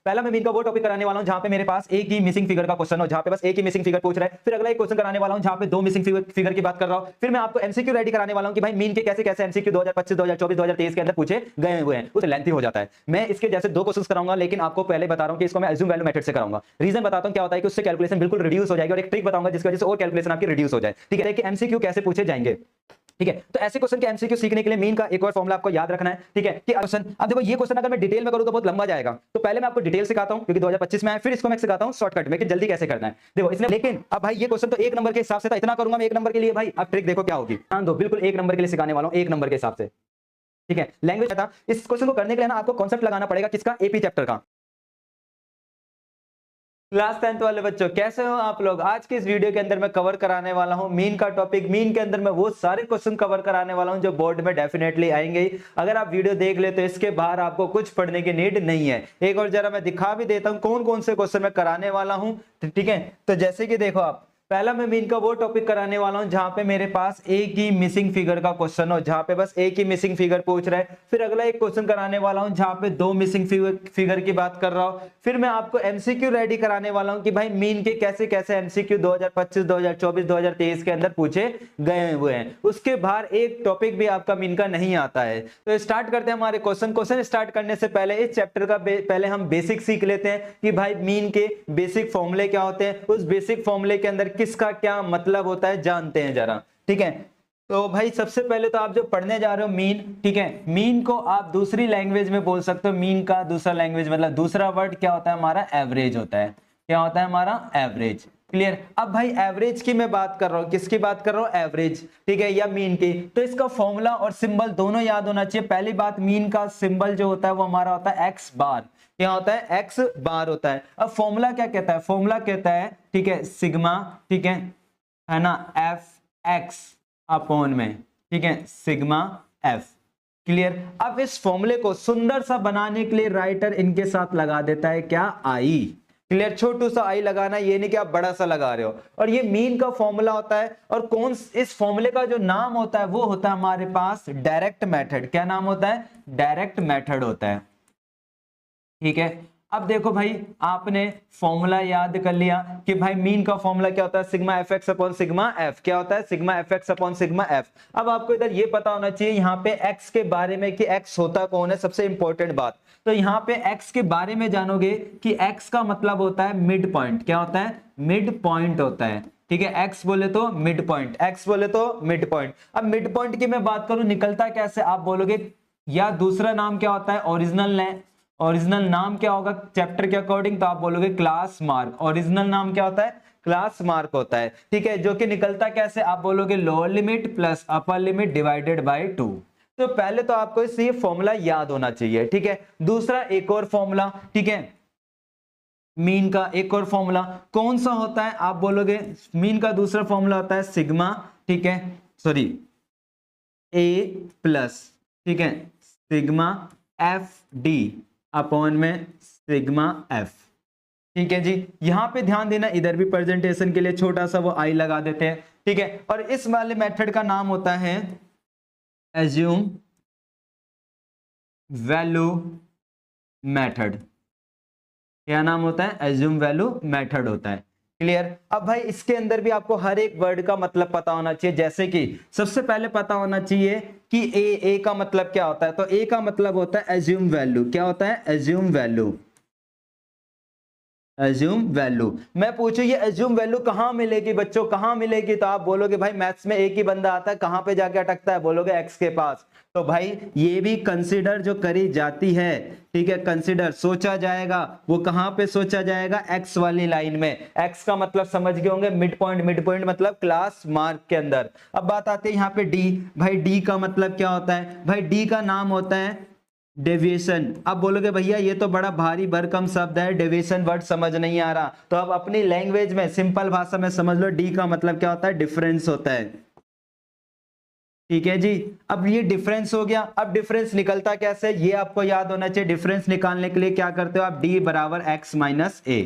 पहला मैं मीन का वो टॉपिक कराने वाला हूं जहां पे मेरे पास एक ही मिसिंग फिगर का क्वेश्चन हो, जहां पे बस एक ही मिसिंग फिगर पूछ रहा है। फिर अगला एक क्वेश्चन कराने वाला हूं जहां पे दो मिसिंग फिगर की बात कर रहा हूं। फिर मैं आपको एमसीक्यू रेडी कराने वाला हूं कि भाई मीन के कैसे कैसे एमसीक्यू 2025 2024 2023 के अंदर पूछे गए हुए हैं। उसे लेंथी हो जाता है। मैं इसके जैसे दो क्वेश्चंस कराऊंगा, लेकिन आपको पहले बता रहा हूं कि इसको मैं अज्यूम वैल्यू मेथड से कराऊंगा। रीजन बताता हूं क्या होता है कि उससे कैलकुलेशन बिल्कुल रिड्यूस हो जाएगी, और एक ट्रिक बताऊंगा जिसकी वजह से और कैलकुलेशन आपकी रिड्यूस हो जाए। ठीक है कि एमसीक्यू कैसे पूछे जाएंगे। ठीक है, तो ऐसे क्वेश्चन के एमसीक्यू सीखने के लिए मीन का एक और फॉर्मूला आपको याद रखना है। ठीक है कि क्वेश्चन, अब देखो ये क्वेश्चन अगर मैं डिटेल में करूं तो बहुत लंबा जाएगा, तो पहले मैं आपको डिटेल सिखाता हूं क्योंकि 2025 में है, फिर इसको मैं सिखाता हूं शॉर्टकट में कि जल्दी कैसे करना है। देखो इसने, लेकिन अब भाई ये क्वेश्चन तो एक नंबर के हिसाब से था, इतना करूंगा मैं एक नंबर के लिए। भाई अब ट्रिक देखो क्या होगी, ध्यान दो, बिल्कुल एक नंबर के लिए सिखाने वाला हूं, एक नंबर के हिसाब से। ठीक है, लैंग्वेज था। इस क्वेश्चन को करने के लिए ना आपको कॉन्सेप्ट लगाना पड़ेगा किसका, एपी चैप्टर का। क्लास 10th वाले बच्चों कैसे हो आप लोग। आज के इस वीडियो के अंदर मैं कवर कराने वाला हूं मीन का टॉपिक। मीन के अंदर मैं वो सारे क्वेश्चन कवर कराने वाला हूं जो बोर्ड में डेफिनेटली आएंगे ही। अगर आप वीडियो देख ले तो इसके बाहर आपको कुछ पढ़ने की नीड नहीं है। एक और जरा मैं दिखा भी देता हूं कौन कौन से क्वेश्चन मैं कराने वाला हूं। ठीक है, तो जैसे कि देखो आप, पहला मैं मीन का वो टॉपिक कराने वाला हूं जहां पे मेरे पास एक ही मिसिंग फिगर का क्वेश्चन हो, जहां पे बस एक ही मिसिंग फिगर पूछ रहा है। फिर अगला एक क्वेश्चन कराने वाला हूं जहां पे दो मिसिंग फिगर की बात कर रहा हूं। फिर मैं आपको एमसीक्यू रेडी कराने वाला हूं कि भाई मीन के कैसे कैसे एमसीक्यू 2025 2024 2023 के अंदर पूछे गए हुए हैं। उसके बाहर एक टॉपिक भी आपका मीन का नहीं आता है। तो स्टार्ट करते हैं हमारे क्वेश्चन स्टार्ट करने से पहले इस चैप्टर का पहले हम बेसिक सीख लेते हैं कि भाई मीन के बेसिक फॉर्मूले क्या होते हैं। उस बेसिक फॉर्मूले के अंदर किसका क्या मतलब होता है जानते हैं जरा। ठीक है, तो भाई सबसे पहले तो आप जो पढ़ने जा रहे हो मीन, ठीक है, मीन को आप दूसरी लैंग्वेज में बोल सकते हो। मीन का दूसरा लैंग्वेज मतलब दूसरा वर्ड क्या होता है हमारा, एवरेज होता है। क्या होता है हमारा, एवरेज। क्लियर। अब भाई एवरेज की मैं बात कर रहा हूं, किसकी बात कर रहा हूं, एवरेज। ठीक है, या मीन की। तो इसका फॉर्मूला और सिंबल दोनों याद होना चाहिए। पहली बात, मीन का सिंबल जो होता है वो हमारा होता है एक्स बार। क्या होता है, एक्स बार होता है। अब फॉर्मूला क्या कहता है, फॉर्मूला कहता है, ठीक है, सिग्मा, ठीक है ना, एफ एक्स अपॉन में, ठीक है, सिग्मा एफ। क्लियर। अब इस फॉर्मूले को सुंदर सा बनाने के लिए राइटर इनके साथ लगा देता है क्या, आई। क्लियर, छोटू सा आई लगाना, ये नहीं कि आप बड़ा सा लगा रहे हो। और ये मीन का फॉर्मूला होता है। और कौन इस फॉर्मूले का जो नाम होता है वो होता है हमारे पास डायरेक्ट मेथड। क्या नाम होता है, डायरेक्ट मेथड होता है। ठीक है, अब देखो भाई, आपने फॉर्मूला याद कर लिया कि भाई मीन का फॉर्मूला क्या होता है, sigma F x upon sigma F. क्या होता है, sigma F x upon sigma F. अब आपको इधर ये पता होना चाहिए यहाँ पे एक्स के बारे में कि एक्स होता कौन है, सबसे इंपॉर्टेंट बात। तो यहाँ पे एक्स के बारे में जानोगे कि एक्स का मतलब होता है मिड पॉइंट। क्या होता है, मिड पॉइंट होता है। ठीक है, एक्स बोले तो मिड पॉइंट, एक्स बोले तो मिड पॉइंट। अब मिड पॉइंट की मैं बात करूं, निकलता कैसे आप बोलोगे, या दूसरा नाम क्या होता है, ओरिजिनल। ओरिजिनल नाम क्या होगा चैप्टर के अकॉर्डिंग, तो आप बोलोगे क्लास मार्क। ओरिजिनल नाम क्या होता है, क्लास मार्क होता है। ठीक है, जो कि निकलता कैसे, आप बोलोगे lower limit plus upper limit divided by 2। तो पहले तो आपको ये फॉर्मूला याद होना चाहिए। ठीक है, दूसरा एक और फॉर्मूला, ठीक है, मीन का एक और फॉर्मूला कौन सा होता है, आप बोलोगे मीन का दूसरा फॉर्मूला होता है सिग्मा, ठीक है, सॉरी, ए प्लस, ठीक है, सिग्मा एफ डी अपॉन में सिग्मा एफ। ठीक है जी, यहां पे ध्यान देना, इधर भी प्रेजेंटेशन के लिए छोटा सा वो आई लगा देते हैं। ठीक है, और इस वाले मेथड का नाम होता है एज्यूम वैल्यू मेथड। क्या नाम होता है, एज्यूम वैल्यू मेथड होता है। क्लियर। अब भाई इसके अंदर भी आपको हर एक वर्ड का मतलब पता होना चाहिए। जैसे कि सबसे पहले पता होना चाहिए कि ए का मतलब क्या होता है। तो ए का मतलब होता है एज्यूम वैल्यू। क्या होता है, एज्यूम वैल्यू। Assume value. मैं पूछूं ये एज्यूम वैल्यू कहां मिलेगी बच्चों, कहां मिलेगी, तो आप बोलोगे भाई मैथ्स में एक ही बंदा आता है, कहां पे जाके अटकता है, बोलोगे एक्स के पास। तो भाई ये भी कंसीडर जो करी जाती है, ठीक है, कंसीडर सोचा जाएगा, वो कहां पे सोचा जाएगा, एक्स वाली लाइन में। एक्स का मतलब समझ गए होंगे, मिड पॉइंट। मिड पॉइंट मतलब क्लास मार्क के अंदर। अब बात आती है यहाँ पे डी। भाई डी का मतलब क्या होता है, भाई डी का नाम होता है डेविएशन। अब बोलोगे भैया ये तो बड़ा भारी भरकम शब्द है, डेविएशन वर्ड समझ नहीं आ रहा, तो अब अपनी लैंग्वेज में सिंपल भाषा में समझ लो, डी का मतलब क्या होता है, डिफरेंस होता है। ठीक है जी, अब ये डिफरेंस हो गया। अब डिफरेंस निकलता कैसे, ये आपको याद होना चाहिए। डिफरेंस निकालने के लिए क्या करते हो आप, डी बराबर एक्स माइनस ए।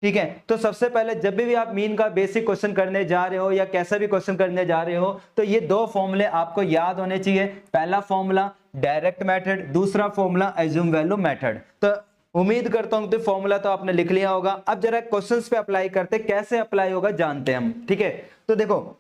ठीक है, तो सबसे पहले जब भी आप मीन का बेसिक क्वेश्चन करने जा रहे हो या कैसा भी क्वेश्चन करने जा रहे हो, तो ये दो फॉर्मूले आपको याद होने चाहिए। पहला फॉर्मूला डायरेक्ट मेथड, दूसरा फॉर्मूला एज्यूम वैल्यू मेथड। तो उम्मीद करता हूं तो फॉर्मूला तो आपने लिख लिया होगा। अब जरा क्वेश्चंस पे अप्लाई करते, कैसे अप्लाई होगा जानते हैं हम, ठीक है। तो देखो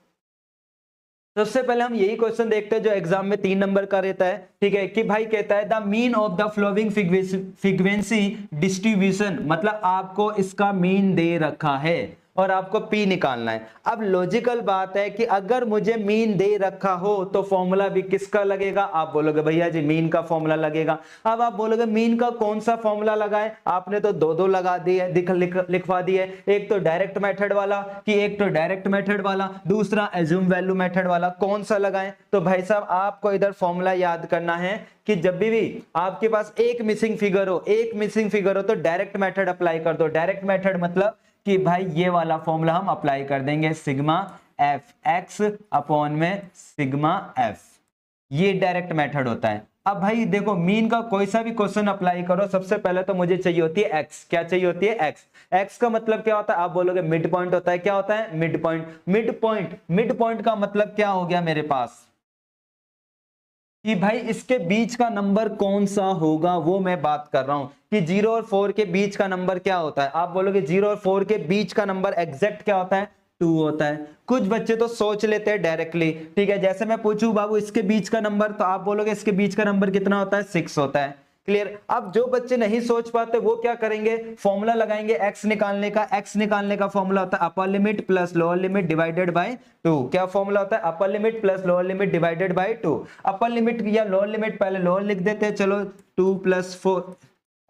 सबसे पहले हम यही क्वेश्चन देखते हैं जो एग्जाम में 3 नंबर का रहता है, ठीक है, कि भाई कहता है the mean of the flowing frequency distribution, मतलब आपको इसका मीन दे रखा है और आपको पी निकालना है। अब लॉजिकल बात है कि अगर मुझे मीन दे रखा हो तो फॉर्मूला भी किसका लगेगा, आप बोलोगे भैया जी मीन का फॉर्मूला लगेगा। अब आप बोलोगे मीन का कौन सा फॉर्मूला लगाएं, आपने तो दो लगा दिए, लिखवा दिए, एक तो डायरेक्ट मेथड वाला कि एक तो डायरेक्ट मेथड वाला, दूसरा एज्यूम वैल्यू मेथड वाला, कौन सा लगाएं। तो भाई साहब आपको इधर फॉर्मूला याद करना है कि जब भी आपके पास एक मिसिंग फिगर हो तो डायरेक्ट मेथड अप्लाई कर दो। डायरेक्ट मेथड मतलब कि भाई ये वाला फॉर्मूला हम अप्लाई कर देंगे, सिग्मा एफ एक्स अपॉन में सिग्मा एफ, ये डायरेक्ट मेथड होता है। अब भाई देखो मीन का कोई सा भी क्वेश्चन अप्लाई करो, सबसे पहले तो मुझे चाहिए होती है एक्स। क्या चाहिए होती है, एक्स। एक्स का मतलब क्या होता है, आप बोलोगे मिड पॉइंट होता है। क्या होता है, मिड पॉइंट। मिड पॉइंट का मतलब क्या हो गया मेरे पास कि भाई इसके बीच का नंबर कौन सा होगा, वो मैं बात कर रहा हूं कि 0 और 4 के बीच का नंबर क्या होता है। आप बोलोगे 0 और 4 के बीच का नंबर एग्जैक्ट क्या होता है, 2 होता है। कुछ बच्चे तो सोच लेते हैं डायरेक्टली, ठीक है, जैसे मैं पूछूं बाबू इसके बीच का नंबर, तो आप बोलोगे इसके बीच का नंबर कितना होता है, 6 होता है। क्लियर। अब जो बच्चे नहीं सोच पाते वो क्या करेंगे, फॉर्मूला लगाएंगे एक्स निकालने का। एक्स निकालने का फॉर्मूला होता है upper limit plus lower limit divided by 2। क्या फॉर्मूला होता है, upper limit plus lower limit divided by 2। Upper limit या लोअर लिमिट, पहले लोअर लिख देते हैं, चलो 2 + 4,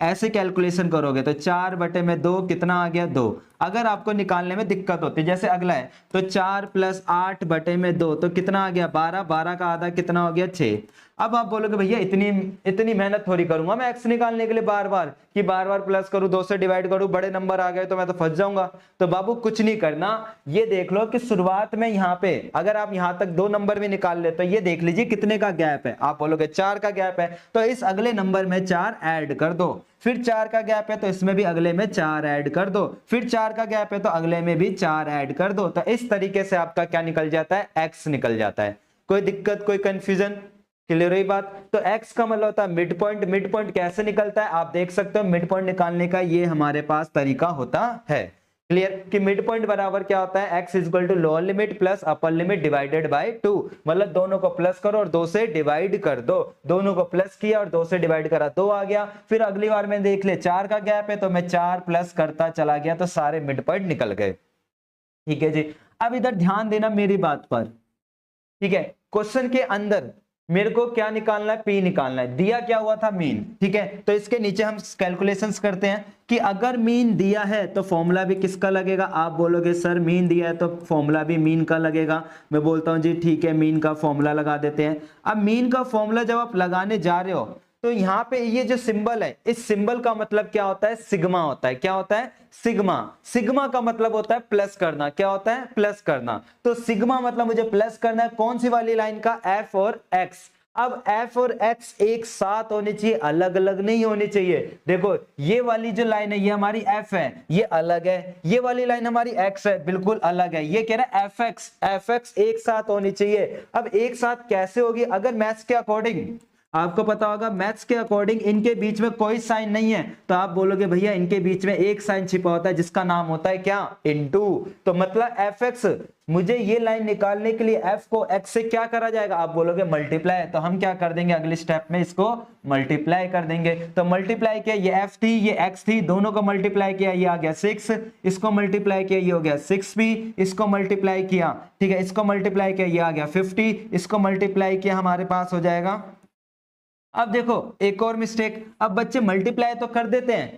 ऐसे कैलकुलेशन करोगे तो 4/2 कितना आ गया, 2। अगर आपको निकालने में दिक्कत होती है, जैसे अगला है तो 4 + 8/2 तो कितना आ गया, 12। 12 का आधा कितना हो गया, 6। अब आप बोलोगे भैया इतनी मेहनत थोड़ी करूंगा मैं एक्स निकालने के लिए बार बार प्लस करूं, 2 से डिवाइड करूं, बड़े नंबर आ गए तो मैं तो फंस जाऊंगा। तो बाबू कुछ नहीं करना, ये देख लो कि शुरुआत में यहाँ पे अगर आप यहाँ तक 2 नंबर भी निकाल ले तो ये देख लीजिए कितने का गैप है। आप बोलोगे 4 का गैप है, तो इस अगले नंबर में 4 ऐड कर दो। फिर 4 का गैप है तो इसमें भी अगले में 4 ऐड कर दो। फिर 4 का गैप है तो अगले में भी 4 ऐड कर दो। तो इस तरीके से आपका क्या निकल जाता है, एक्स निकल जाता है। कोई दिक्कत, कोई कंफ्यूजन, क्लियर हुई बात। तो x का मतलब होता है मिड पॉइंट। मिड पॉइंट कैसे निकलता है आप देख सकते हो, मिड पॉइंट निकालने का ये हमारे पास तरीका होता है। क्लियर कि मिड पॉइंट बराबर क्या होता है, x equal to lower limit plus upper limit divided by 2। मतलब दोनों को प्लस करो और 2 से डिवाइड कर दो। दोनों को प्लस किया और 2 से डिवाइड करा, 2 आ गया। फिर अगली बार में देख ले 4 का गैप है तो मैं 4 प्लस करता चला गया, तो सारे मिड पॉइंट निकल गए। ठीक है जी। अब इधर ध्यान देना मेरी बात पर, ठीक है। क्वेश्चन के अंदर मेरे को क्या निकालना है, पी निकालना है। दिया क्या हुआ था, मीन, ठीक है। तो इसके नीचे हम कैलकुलेशंस करते हैं कि अगर मीन दिया है तो फॉर्मूला भी किसका लगेगा। आप बोलोगे सर मीन दिया है तो फॉर्मूला भी मीन का लगेगा। मैं बोलता हूं जी ठीक है, मीन का फॉर्मूला लगा देते हैं। अब मीन का फॉर्मूला जब आप लगाने जा रहे हो तो यहाँ पे ये जो सिंबल है, इस सिंबल का मतलब क्या होता है, सिग्मा होता है। क्या होता है, सिग्मा। सिग्मा का मतलब होता है प्लस करना। क्या होता है, प्लस करना। तो सिग्मा मतलब मुझे प्लस करना है कौन सी वाली लाइन का, एफ और एक्स। अब एफ और एक्स एक साथ होने चाहिए, अलग अलग नहीं होनी चाहिए। देखो ये वाली जो लाइन है ये हमारी एफ है, ये अलग है। ये वाली लाइन हमारी एक्स है, बिल्कुल अलग है। ये कह रहा है एफ एक्स एक साथ होनी चाहिए। अब एक साथ कैसे होगी, अगर मैथ्स के अकॉर्डिंग, आपको पता होगा मैथ्स के अकॉर्डिंग इनके बीच में कोई साइन नहीं है, तो आप बोलोगे भैया इनके बीच में एक साइन छिपा होता है जिसका नाम होता है क्या, इनटू। तो मतलब एफ एक्स, मुझे ये लाइन निकालने के लिए एफ को एक्स से क्या करा जाएगा, आप बोलोगे मल्टीप्लाई। तो हम क्या कर देंगे अगले स्टेप में, इसको मल्टीप्लाई कर देंगे। तो मल्टीप्लाई किया, ये एफ थी ये एक्स थी, दोनों को मल्टीप्लाई किया, ये आ गया 6। इसको मल्टीप्लाई किया, ये हो गया 6b। इसको मल्टीप्लाई किया, ठीक है, इसको मल्टीप्लाई किया, ये आ गया 50। इसको मल्टीप्लाई किया, हमारे पास हो जाएगा। अब देखो एक और मिस्टेक, अब बच्चे मल्टीप्लाई तो कर देते हैं,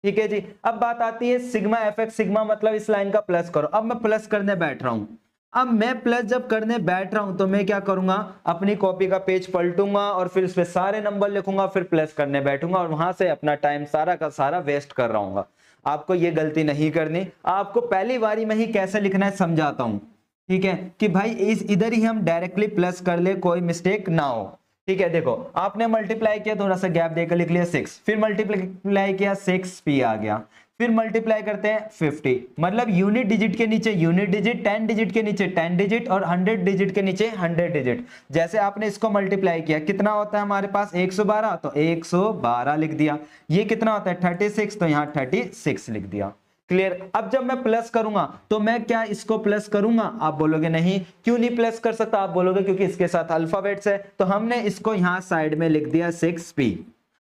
ठीक है जी। अब बात आती है सिग्मा एफ एक्स, सिग्मा मतलब इस लाइन का प्लस करो। अब मैं प्लस करने बैठ रहा हूं। अब मैं प्लस जब करने बैठ रहा हूं तो मैं क्या करूंगा, अपनी कॉपी का पेज पलटूंगा और फिर उसमें सारे नंबर लिखूंगा, फिर प्लस करने बैठूंगा और वहां से अपना टाइम सारा का सारा वेस्ट कर रहा हूँ। आपको ये गलती नहीं करनी। आपको पहली बारी में ही कैसे लिखना है समझाता हूं, ठीक है, कि भाई इधर ही हम डायरेक्टली प्लस कर ले, कोई मिस्टेक ना हो। ठीक है, देखो आपने मल्टीप्लाई किया, थोड़ा सा गैप देकर लिख लिया 6, फिर मल्टीप्लाई किया 6p आ गया, फिर मल्टीप्लाई करते हैं 50, मतलब यूनिट डिजिट के नीचे यूनिट डिजिट, 10 डिजिट के नीचे 10 डिजिट और 100 डिजिट के नीचे 100 डिजिट। जैसे आपने इसको मल्टीप्लाई किया कितना होता है हमारे पास 112, तो 112 लिख दिया। ये कितना होता है 36, तो यहाँ 36 लिख दिया। क्लियर। अब जब मैं प्लस करूंगा तो मैं क्या इसको प्लस करूंगा, आप बोलोगे नहीं क्यों नहीं प्लस कर सकता, आप बोलोगे क्योंकि इसके साथ अल्फाबेट्स है, तो हमने इसको यहां साइड में लिख दिया 6p।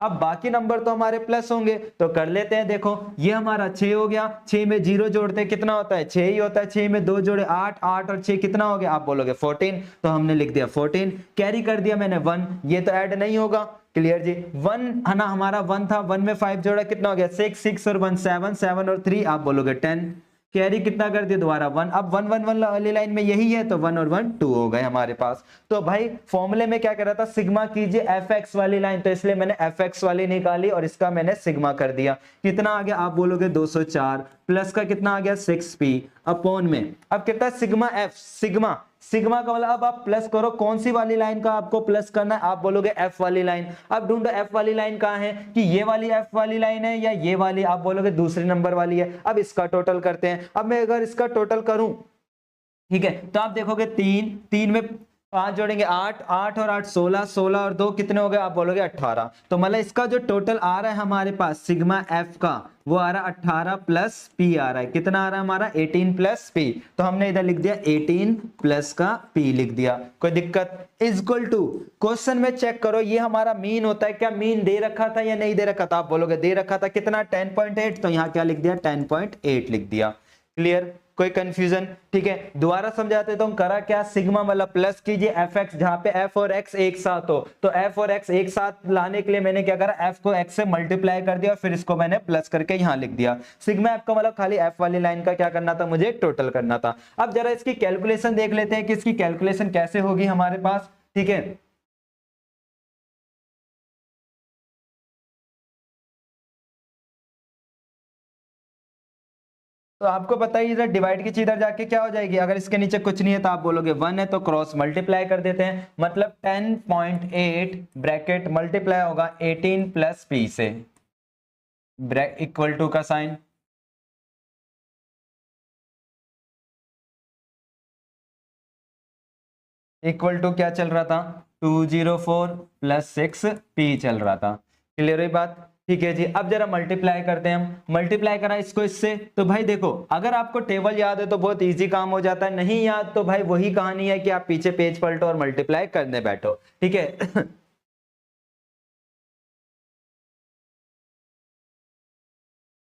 अब बाकी नंबर तो हमारे प्लस होंगे, तो कर लेते हैं। देखो ये हमारा 6 हो गया, 6 में 0 जोड़ते हैं कितना होता है 6 ही होता है, 6 में 2 जोड़े 8, 8 और 6 कितना हो गया, आप बोलोगे 14, तो हमने लिख दिया 14। कैरी कर दिया मैंने 1, ये तो ऐड नहीं होगा। क्लियर जी। 1 है ना, हमारा 1 था, 1 में 5 जोड़ा कितना हो गया 6, 6 और 1 7, 7 और 3 आप बोलोगे 10। कैरी कितना कर दिया दोबारा 1, अब 1 1 1 वाली लाइन में यही है, तो 1 और 1 2 हो गए हमारे पास। तो भाई फॉर्मूले में क्या कर रहा था, सिग्मा कीजिए fx वाली लाइन, तो इसलिए मैंने fx वाली निकाली और इसका मैंने सिग्मा कर दिया। कितना आ गया, आप बोलोगे 204, प्लस का कितना आ गया 6p अपॉन में, अब कितना सिग्मा f, सिग्मा सिग्मा का मतलब अब आप प्लस करो, कौन सी वाली लाइन का आपको प्लस करना है, आप बोलोगे f वाली लाइन। अब ढूंढो f वाली लाइन कहां है, कि ये वाली f वाली लाइन है या ये वाली, आप बोलोगे दूसरे नंबर वाली है। अब इसका टोटल करते हैं। अब मैं अगर इसका टोटल करूं, ठीक है, तो आप देखोगे 3, 3 में 5 जोड़ेंगे 8, 8 और 8 16, 16 और 2 कितने हो गए, आप बोलोगे 18। तो मतलब इसका जो टोटल आ रहा है हमारे पास सिग्मा f का, वो आ रहा 18 प्लस p आ रहा है, कितना आ रहा है हमारा 18 प्लस p, तो हमने इधर लिख दिया 18 प्लस का p लिख दिया। कोई दिक्कत, इक्वल टू क्वेश्चन में चेक करो ये हमारा मीन होता है क्या, मीन दे रखा था या नहीं दे रखा था, आप बोलोगे दे रखा था, कितना 10.8, तो यहाँ क्या लिख दिया 10.8 लिख दिया। क्लियर, कोई कंफ्यूजन, ठीक है। दोबारा समझाते तो हम करा क्या, सिग्मा मतलब प्लस कीजिए fx, जहां पे f और x एक साथ हो, तो f और x एक साथ लाने के लिए मैंने क्या करा, f को x से मल्टीप्लाई कर दिया और फिर इसको मैंने प्लस करके यहां लिख दिया। सिग्मा f का मतलब खाली f वाली लाइन का क्या करना था, मुझे टोटल करना था। अब जरा इसकी कैलकुलेशन देख लेते हैं कि इसकी कैलकुलेशन कैसे होगी हमारे पास, ठीक है। तो आपको पता ही इधर डिवाइड की चीज इधर जाके क्या हो जाएगी, अगर इसके नीचे कुछ नहीं है तो आप बोलोगे 1 है, तो क्रॉस मल्टीप्लाई कर देते हैं, मतलब 10.8 ब्रैकेट मल्टीप्लाई होगा 18 प्लस p से, इक्वल टू का साइन, इक्वल टू क्या चल रहा था 204 प्लस 6p चल रहा था। क्लियर हुई बात, ठीक है जी। अब जरा मल्टीप्लाई करते हैं हम, मल्टीप्लाई करा इसको इससे, तो भाई देखो अगर आपको टेबल याद है तो बहुत इजी काम हो जाता है, नहीं याद तो भाई वही कहानी है कि आप पीछे पेज पलटो और मल्टीप्लाई करने बैठो, ठीक है।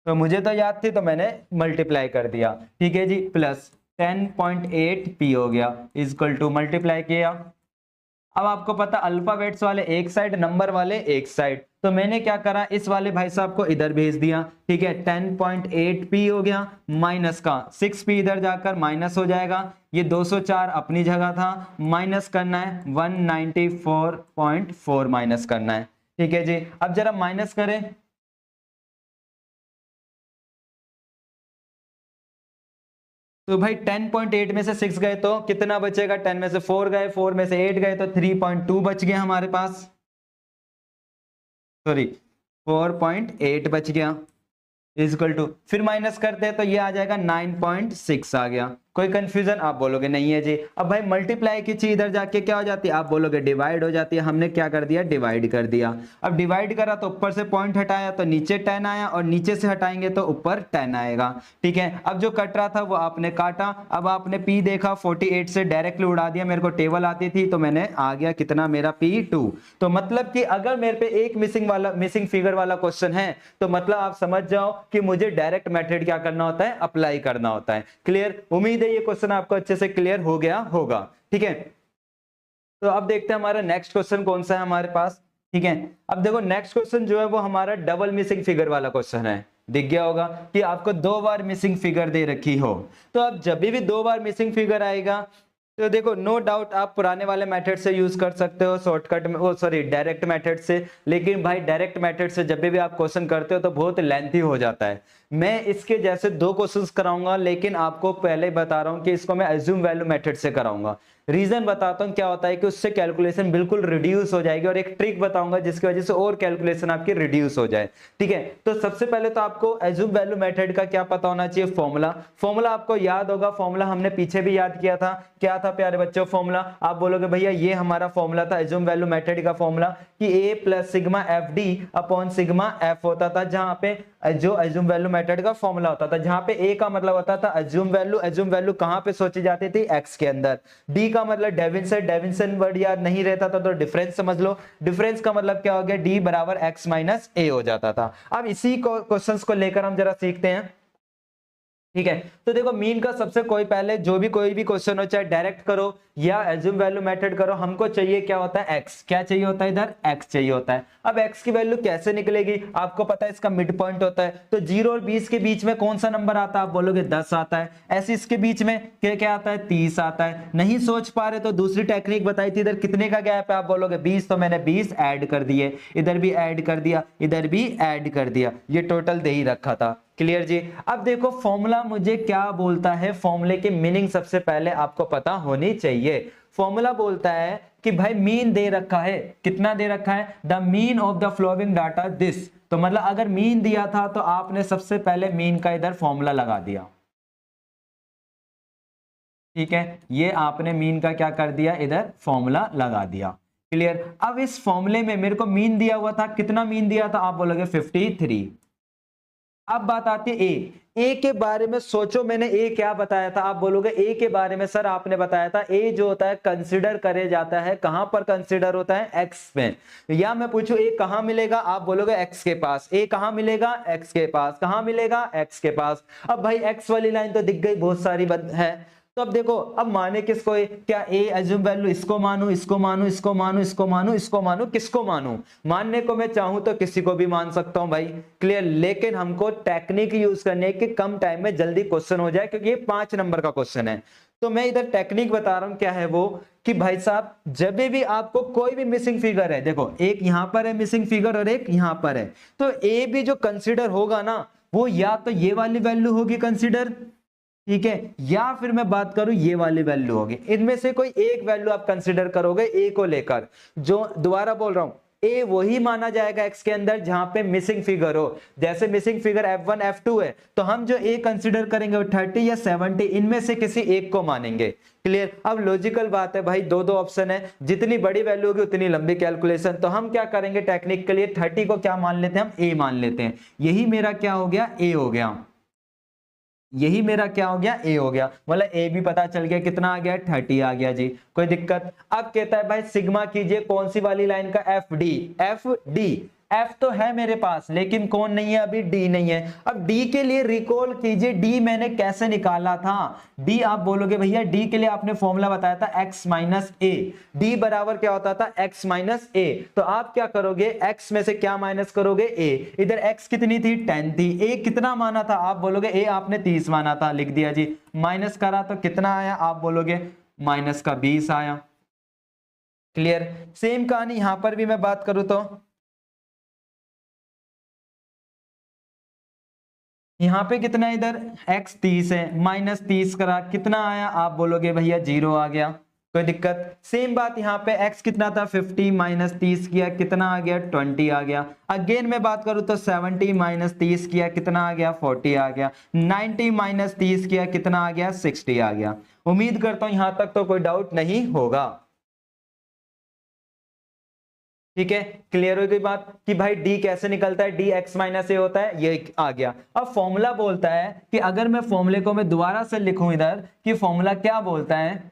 तो मुझे तो याद थी तो मैंने मल्टीप्लाई कर दिया, ठीक है जी। प्लस 10.8p हो गया, इक्वल टू मल्टीप्लाई किया। अब आपको पता अल्फाबेट्स वाले एक साइड, नंबर वाले एक साइड, तो मैंने क्या करा, इस वाले भाई साहब को इधर भेज दिया, ठीक है। 10.8p हो गया, माइनस का 6p इधर जाकर माइनस हो जाएगा, ये 204 अपनी जगह था, माइनस करना है 194.4 माइनस करना है, ठीक है जी। अब जरा माइनस करें, तो भाई 10.8 में से 6 गए तो कितना बचेगा, 10 में से 4 गए, 4 में से 8 गए, तो 3.2 बच गया हमारे पास, सॉरी 4.8 बच गया, इक्वल टू, फिर माइनस करते हैं तो ये आ जाएगा 9.6 आ गया। कोई कंफ्यूजन, आप बोलोगे नहीं है जी। अब भाई मल्टीप्लाई की चीज इधर जाके क्या हो जाती है, आप बोलोगे डिवाइड हो जाती है, हमने क्या कर दिया डिवाइड कर दिया। अब डिवाइड करा तो ऊपर से पॉइंट हटाया तो नीचे 10 आया, और नीचे से हटाएंगे तो ऊपर 10 आएगा, ठीक है। अब जो कट रहा था वो आपने काटा, अब आपने p देखा 48 से डायरेक्टली उड़ा दिया, मेरे को टेबल आती थी तो मैंने आ गया कितना मेरा p2। तो मतलब कि अगर मेरे पे एक मिसिंग फिगर वाला क्वेश्चन है तो मतलब आप समझ जाओ कि मुझे डायरेक्ट मेथड क्या करना होता है, अप्लाई करना होता है। क्लियर, उम्मीद ये क्वेश्चन आपको अच्छे से क्लियर हो गया होगा, ठीक है। तो अब देखते हैं हमारा नेक्स्ट क्वेश्चन कौन सा है हमारे पास, ठीक है। अब देखो नेक्स्ट क्वेश्चन जो है वो हमारा डबल मिसिंग फिगर वाला क्वेश्चन है। दिख गया होगा कि आपको 2 बार मिसिंग फिगर दे रखी हो, तो अब जब भी 2 बार मिसिंग फिगर आएगा तो देखो नो डाउट आप पुराने वाले मेथड से यूज कर सकते हो, शॉर्टकट में, वो सॉरी डायरेक्ट मेथड से, लेकिन भाई डायरेक्ट मेथड से जब भी आप क्वेश्चन करते हो तो बहुत लेंथी हो जाता है। मैं इसके जैसे 2 क्वेश्चंस कराऊंगा, लेकिन आपको पहले बता रहा हूं कि इसको मैं अज्यूम वैल्यू मेथड से कराऊंगा। रीजन बताता हूं क्या होता है कि उससे कैलकुलेशन बिल्कुल रिड्यूस हो जाएगी, और एक ट्रिक बताऊंगा जिसकी वजह से और कैलकुलेशन आपकी रिड्यूस हो जाए। ठीक है, तो सबसे पहले तो आपको एज्यूम वैल्यू मेथड का क्या पता होना चाहिए, फॉर्मूला। फॉर्मूला आपको याद होगा, फॉर्मूला हमने पीछे भी याद किया था। क्या था प्यारे बच्चों फॉर्मूला? आप बोलोगे भैया ये हमारा फॉर्मूला था एज्यूम वैल्यू मेथड का फॉर्मूला कि a plus sigma F D upon sigma F होता था, जहां पे जो एज्यूम वैल्यू मेथड का फॉर्मूला होता था, जहां पे a का मतलब होता था एज्यूम वैल्यू। एज्यूम वैल्यू कहां पे सोची जाती थी? x के अंदर। d का मतलब डेविंसन वर्ड याद नहीं रहता था तो डिफरेंस समझ लो। डिफरेंस का मतलब क्या हो गया? d बराबर x माइनस a हो जाता था। अब इसी क्वेश्चंस को लेकर हम जरा सीखते हैं। ठीक है, तो देखो मीन का सबसे पहले जो भी कोई भी क्वेश्चन हो, चाहे डायरेक्ट करो या एज्यूम वैल्यू मेथड करो, हमको चाहिए क्या होता है? x। क्या चाहिए होता है? इधर x चाहिए होता है। अब x की वैल्यू कैसे निकलेगी? आपको पता है इसका मिड पॉइंट होता है, तो 0 और 20 के बीच में कौन सा नंबर आता है? आप बोलोगे 10 आता है। ऐसे इसके बीच में क्या आता है? 30 आता है। नहीं सोच पा रहे तो दूसरी टेक्निक बताई थी, इधर कितने का गैप है? आप बोलोगे 20, तो मैंने 20 ऐड कर दिए, इधर भी ऐड कर दिया, इधर भी ऐड कर दिया, ये टोटल दे ही रखा था। क्लियर जी? अब देखो फॉर्मूला मुझे क्या बोलता है, फॉर्मूले की मीनिंग सबसे पहले आपको पता होनी चाहिए। फॉर्मूला बोलता है कि भाई मीन दे रखा है, कितना दे रखा है? The mean of the flowing data this. तो मतलब अगर मीन दिया था तो आपने सबसे पहले मीन का इधर फॉर्मूला लगा दिया। ठीक है, ये आपने मीन का क्या कर दिया? इधर फॉर्मूला लगा दिया। क्लियर? अब इस फॉर्मूले में मेरे को मीन दिया हुआ था, कितना मीन दिया था? आप बोलोगे 53। अब बात आती है ए के बारे में सोचो, मैंने ए क्या बताया था? आप बोलोगे ए के बारे में सर आपने बताया था ए जो होता है कंसीडर करे जाता है, कहां पर कंसीडर होता है? एक्स में। या मैं पूछूं ए कहां मिलेगा? आप बोलोगे एक्स के पास। ए कहां मिलेगा? एक्स के पास। कहां मिलेगा? एक्स के पास। अब भाई एक्स वाली लाइन तो दिख गई, बहुत सारी है। तो अब देखो, अब माने किसको? क्या ए एज्यूम वैल्यू इसको मानू, इसको मानू, इसको मानू, इसको मानू, इसको मानू, किसको मानू? मानने को मैं चाहूं तो किसी को भी मान सकता हूं भाई। क्लियर? लेकिन हमको टेक्निक यूज करनी है कि कम टाइम में जल्दी क्वेश्चन हो जाए, क्योंकि ये 5 नंबर का क्वेश्चन है। तो मैं इधर टेक्निक बता रहा हूं, क्या है वो कि भाई साहब जब भी आपको कोई भी मिसिंग फिगर है, देखो एक यहां पर है मिसिंग फिगर और एक यहां पर है, तो ए भी जो कंसिडर होगा ना, वो या तो ये वाली वैल्यू होगी कंसिडर, ठीक है, या फिर मैं बात करूं ये वाली वैल्यू होगी। इनमें से कोई एक वैल्यू आप कंसीडर करोगे ए को लेकर। जो दोबारा बोल रहा हूं, ए वही माना जाएगा एक्स के अंदर जहां पे मिसिंग फिगर हो। जैसे मिसिंग फिगर F1 F2 है, तो हम जो ए कंसीडर करेंगे वो 30 या 70, इनमें से किसी एक को मानेंगे। क्लियर? अब लॉजिकल बात है भाई, दो ऑप्शन है, जितनी बड़ी वैल्यू होगी उतनी लंबी कैलकुलेशन। तो हम क्या करेंगे टेक्निक के लिए, 30 को क्या मान लेते हैं? हम ए मान लेते हैं। यही मेरा क्या हो गया? ए हो गया। यही मेरा क्या हो गया? ए हो गया। मतलब ए भी पता चल गया, कितना आ गया? 30 आ गया जी, कोई दिक्कत? अब कहता है भाई सिग्मा कीजिए कौन सी वाली लाइन का? F D. F D, F तो है मेरे पास लेकिन कौन नहीं है अभी? डी नहीं है। अब डी के लिए रिकॉल कीजिए, डी मैंने कैसे निकाला था? डी आप बोलोगे भैया डी के लिए आपने फॉर्मूला बताया था x माइनस ए। डी बराबर क्या होता था? x माइनस ए। तो आप क्या करोगे? x में से क्या माइनस करोगे? a। इधर x कितनी थी? 10 थी। a कितना माना था? आप बोलोगे a आपने 30 माना था, लिख दिया जी। माइनस करा तो कितना आया? आप बोलोगे माइनस का 20 आया। क्लियर? सेम कहानी यहां पर भी मैं बात करूं तो यहाँ पे कितना है? इधर x 30 है, माइनस 30 करा कितना आया? आप बोलोगे भैया 0 आ गया, कोई दिक्कत? सेम बात यहाँ पे x कितना था? 50 माइनस 30 किया कितना आ गया? 20 आ गया। अगेन मैं बात करूं तो 70 माइनस 30 किया कितना आ गया? 40 आ गया। 90 माइनस 30 किया कितना आ गया? 60 आ गया। उम्मीद करता हूं यहां तक तो कोई डाउट नहीं होगा। ठीक है, क्लियर हो गई बात कि भाई डी कैसे निकलता है? डी एक्स माइनस ए होता है, ये आ गया। अब फॉर्मूला बोलता है कि अगर मैं फॉर्मूले को मैं दोबारा से लिखूं इधर, कि फॉर्मूला क्या बोलता है?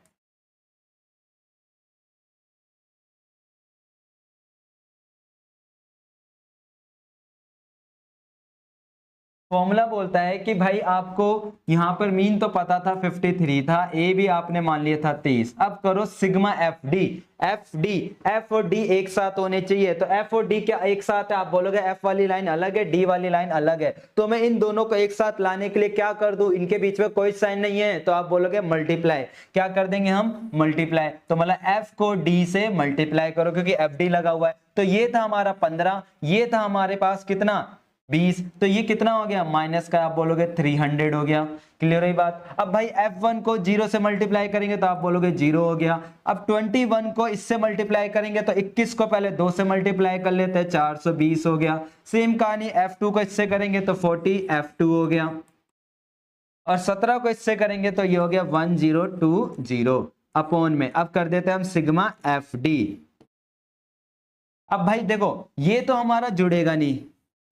फॉर्मूला बोलता है कि भाई आपको यहां पर मीन तो पता था 53 था, ए भी आपने मान लिया था 30। अब करो sigma F D. F D, F और डी एक साथ होने चाहिए, तो एफ और डी क्या एक साथ है? आप बोलोगे एफ वाली लाइन अलग है, डी वाली लाइन अलग है, तो मैं इन दोनों को एक साथ लाने के लिए क्या कर दूं? इनके बीच में कोई साइन नहीं है, तो आप बोलोगे मल्टीप्लाई। क्या कर देंगे हम? मल्टीप्लाई। तो मतलब एफ को डी से मल्टीप्लाई करो, क्योंकि एफ डी लगा हुआ है। तो ये था हमारा 15, ये था हमारे पास कितना? 20, तो ये कितना हो गया माइनस का, आप बोलोगे 300 हो गया। क्लियर है बात। अब भाई F1 को 0 से मल्टीप्लाई करेंगे तो आप बोलोगे 0 हो गया। अब 21 को इससे मल्टीप्लाई करेंगे तो 21 को पहले 2 से मल्टीप्लाई कर लेते हैं, 420 हो गया। सेम कहानी F2 को इससे करेंगे तो 40 F2 हो गया, और 17 को इससे करेंगे तो ये हो गया 1020 अपॉन में। अब कर देते हैं हम सिग्मा FD। अब भाई देखो ये तो हमारा जुड़ेगा नहीं,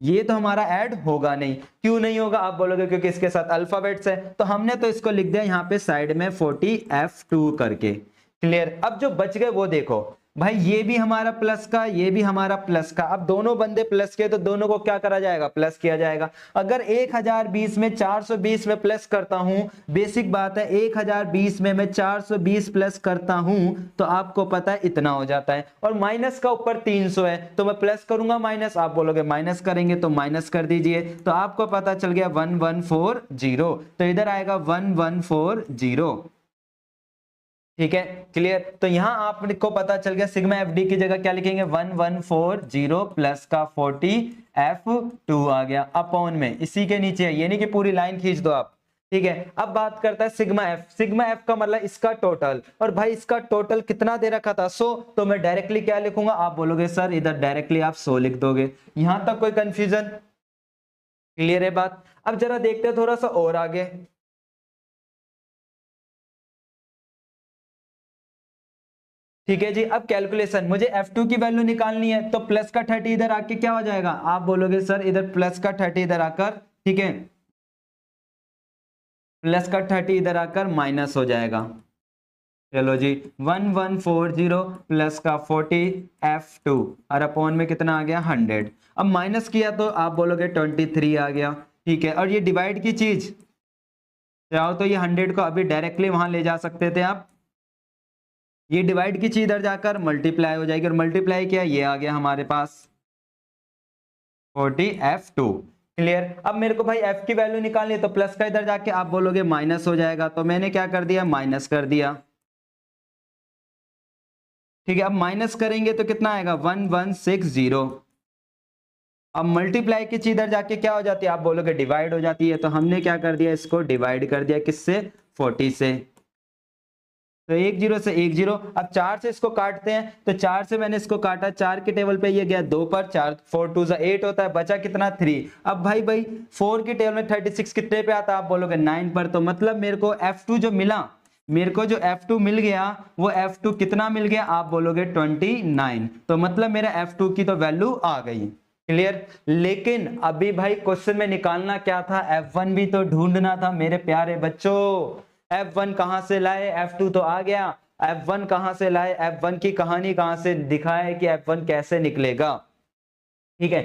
ये तो हमारा ऐड होगा नहीं। क्यों नहीं होगा आप बोलोगे, क्योंकि इसके साथ अल्फाबेट्स है, तो हमने तो इसको लिख दिया यहाँ पे साइड में 40 F2 करके। क्लियर। अब जो बच गए वो देखो भाई, ये भी हमारा प्लस का, ये भी हमारा प्लस का। अब दोनों बंदे प्लस के, तो दोनों को क्या करा जाएगा, प्लस किया जाएगा। अगर 1020 में 420 में प्लस करता हूं, बेसिक बात है 1020 में मैं 420 प्लस करता हूं तो आपको पता है इतना हो जाता है, और माइनस का ऊपर 300 है तो मैं प्लस करूंगा माइनस, आप बोलोगे माइनस करेंगे तो माइनस कर दीजिए, तो आपको पता चल गया 1140, तो इधर आएगा 1140। ठीक है। क्लियर। तो यहां आपको पता चल गया सिग्मा FD की जगह क्या लिखेंगे, 1140 प्लस का 40 F2 आ गया अपॉन में, इसी के नीचे है, ये नहीं कि पूरी लाइन खींच दो आप। ठीक है। अब बात करता है सिग्मा F। सिग्मा F का मतलब इसका टोटल, और भाई इसका टोटल कितना दे रखा था 100, तो मैं डायरेक्टली क्या लिखूंगा, आप बोलोगे सर इधर डायरेक्टली आप 100 लिख दोगे। यहां तक कोई कंफ्यूजन? क्लियर है बात। अब जरा देखते हैं थोड़ा सा और आगे। ठीक है जी। अब कैलकुलेशन, मुझे F2 की वैल्यू निकालनी है, तो प्लस का 30 इधर आके क्या हो जाएगा, आप बोलोगे सर इधर प्लस का 30 इधर आकर, ठीक है, प्लस का 30 इधर आकर माइनस हो जाएगा। चलो जी 1140 प्लस का 40 F2 और अपॉन में कितना आ गया 100। अब माइनस किया तो आप बोलोगे 23 आ गया। ठीक है। और ये डिवाइड की चीज चाहो तो ये 100 को अभी डायरेक्टली वहां ले जा सकते थे आप, ये डिवाइड की चीज इधर जाकर मल्टीप्लाई हो जाएगी, और मल्टीप्लाई किया ये आ गया हमारे पास 40 F2। क्लियर। अब मेरे को भाई F की वैल्यू निकालनी है, तो प्लस का इधर जाके आप बोलोगे माइनस हो जाएगा, तो मैंने क्या कर दिया, माइनस कर दिया। ठीक है। अब माइनस करेंगे तो कितना आएगा 1160। अब मल्टीप्लाई की चीज इधर जाके क्या हो जाती है, आप बोलोगे डिवाइड हो जाती है, तो हमने क्या कर दिया, इसको डिवाइड कर दिया किससे, 40 से। तो 10 से 10। अब 4 से इसको काटते हैं, तो 4 से मैंने इसको काटा, 4 के टेबल पे ये गया 2 पर, 4 4 2 8 होता है, बचा कितना 3। अब भाई 4 के टेबल में 36 कितने पे आता है, आप बोलोगे 9 पर। तो मतलब मेरे को F2 जो मिला, मेरे को जो F2 मिल गया वो F2 कितना मिल गया, आप बोलोगे 29। तो मतलब मेरा F2 की तो वैल्यू आ गई। क्लियर। लेकिन अभी भाई क्वेश्चन में निकालना क्या था, F1 भी तो ढूंढना था मेरे प्यारे बच्चों। F1 कहां से लाए, F2 तो आ गया, F1 कहां से लाए, F1 की कहानी कहां से दिखाए कि F1 कैसे निकलेगा। ठीक है।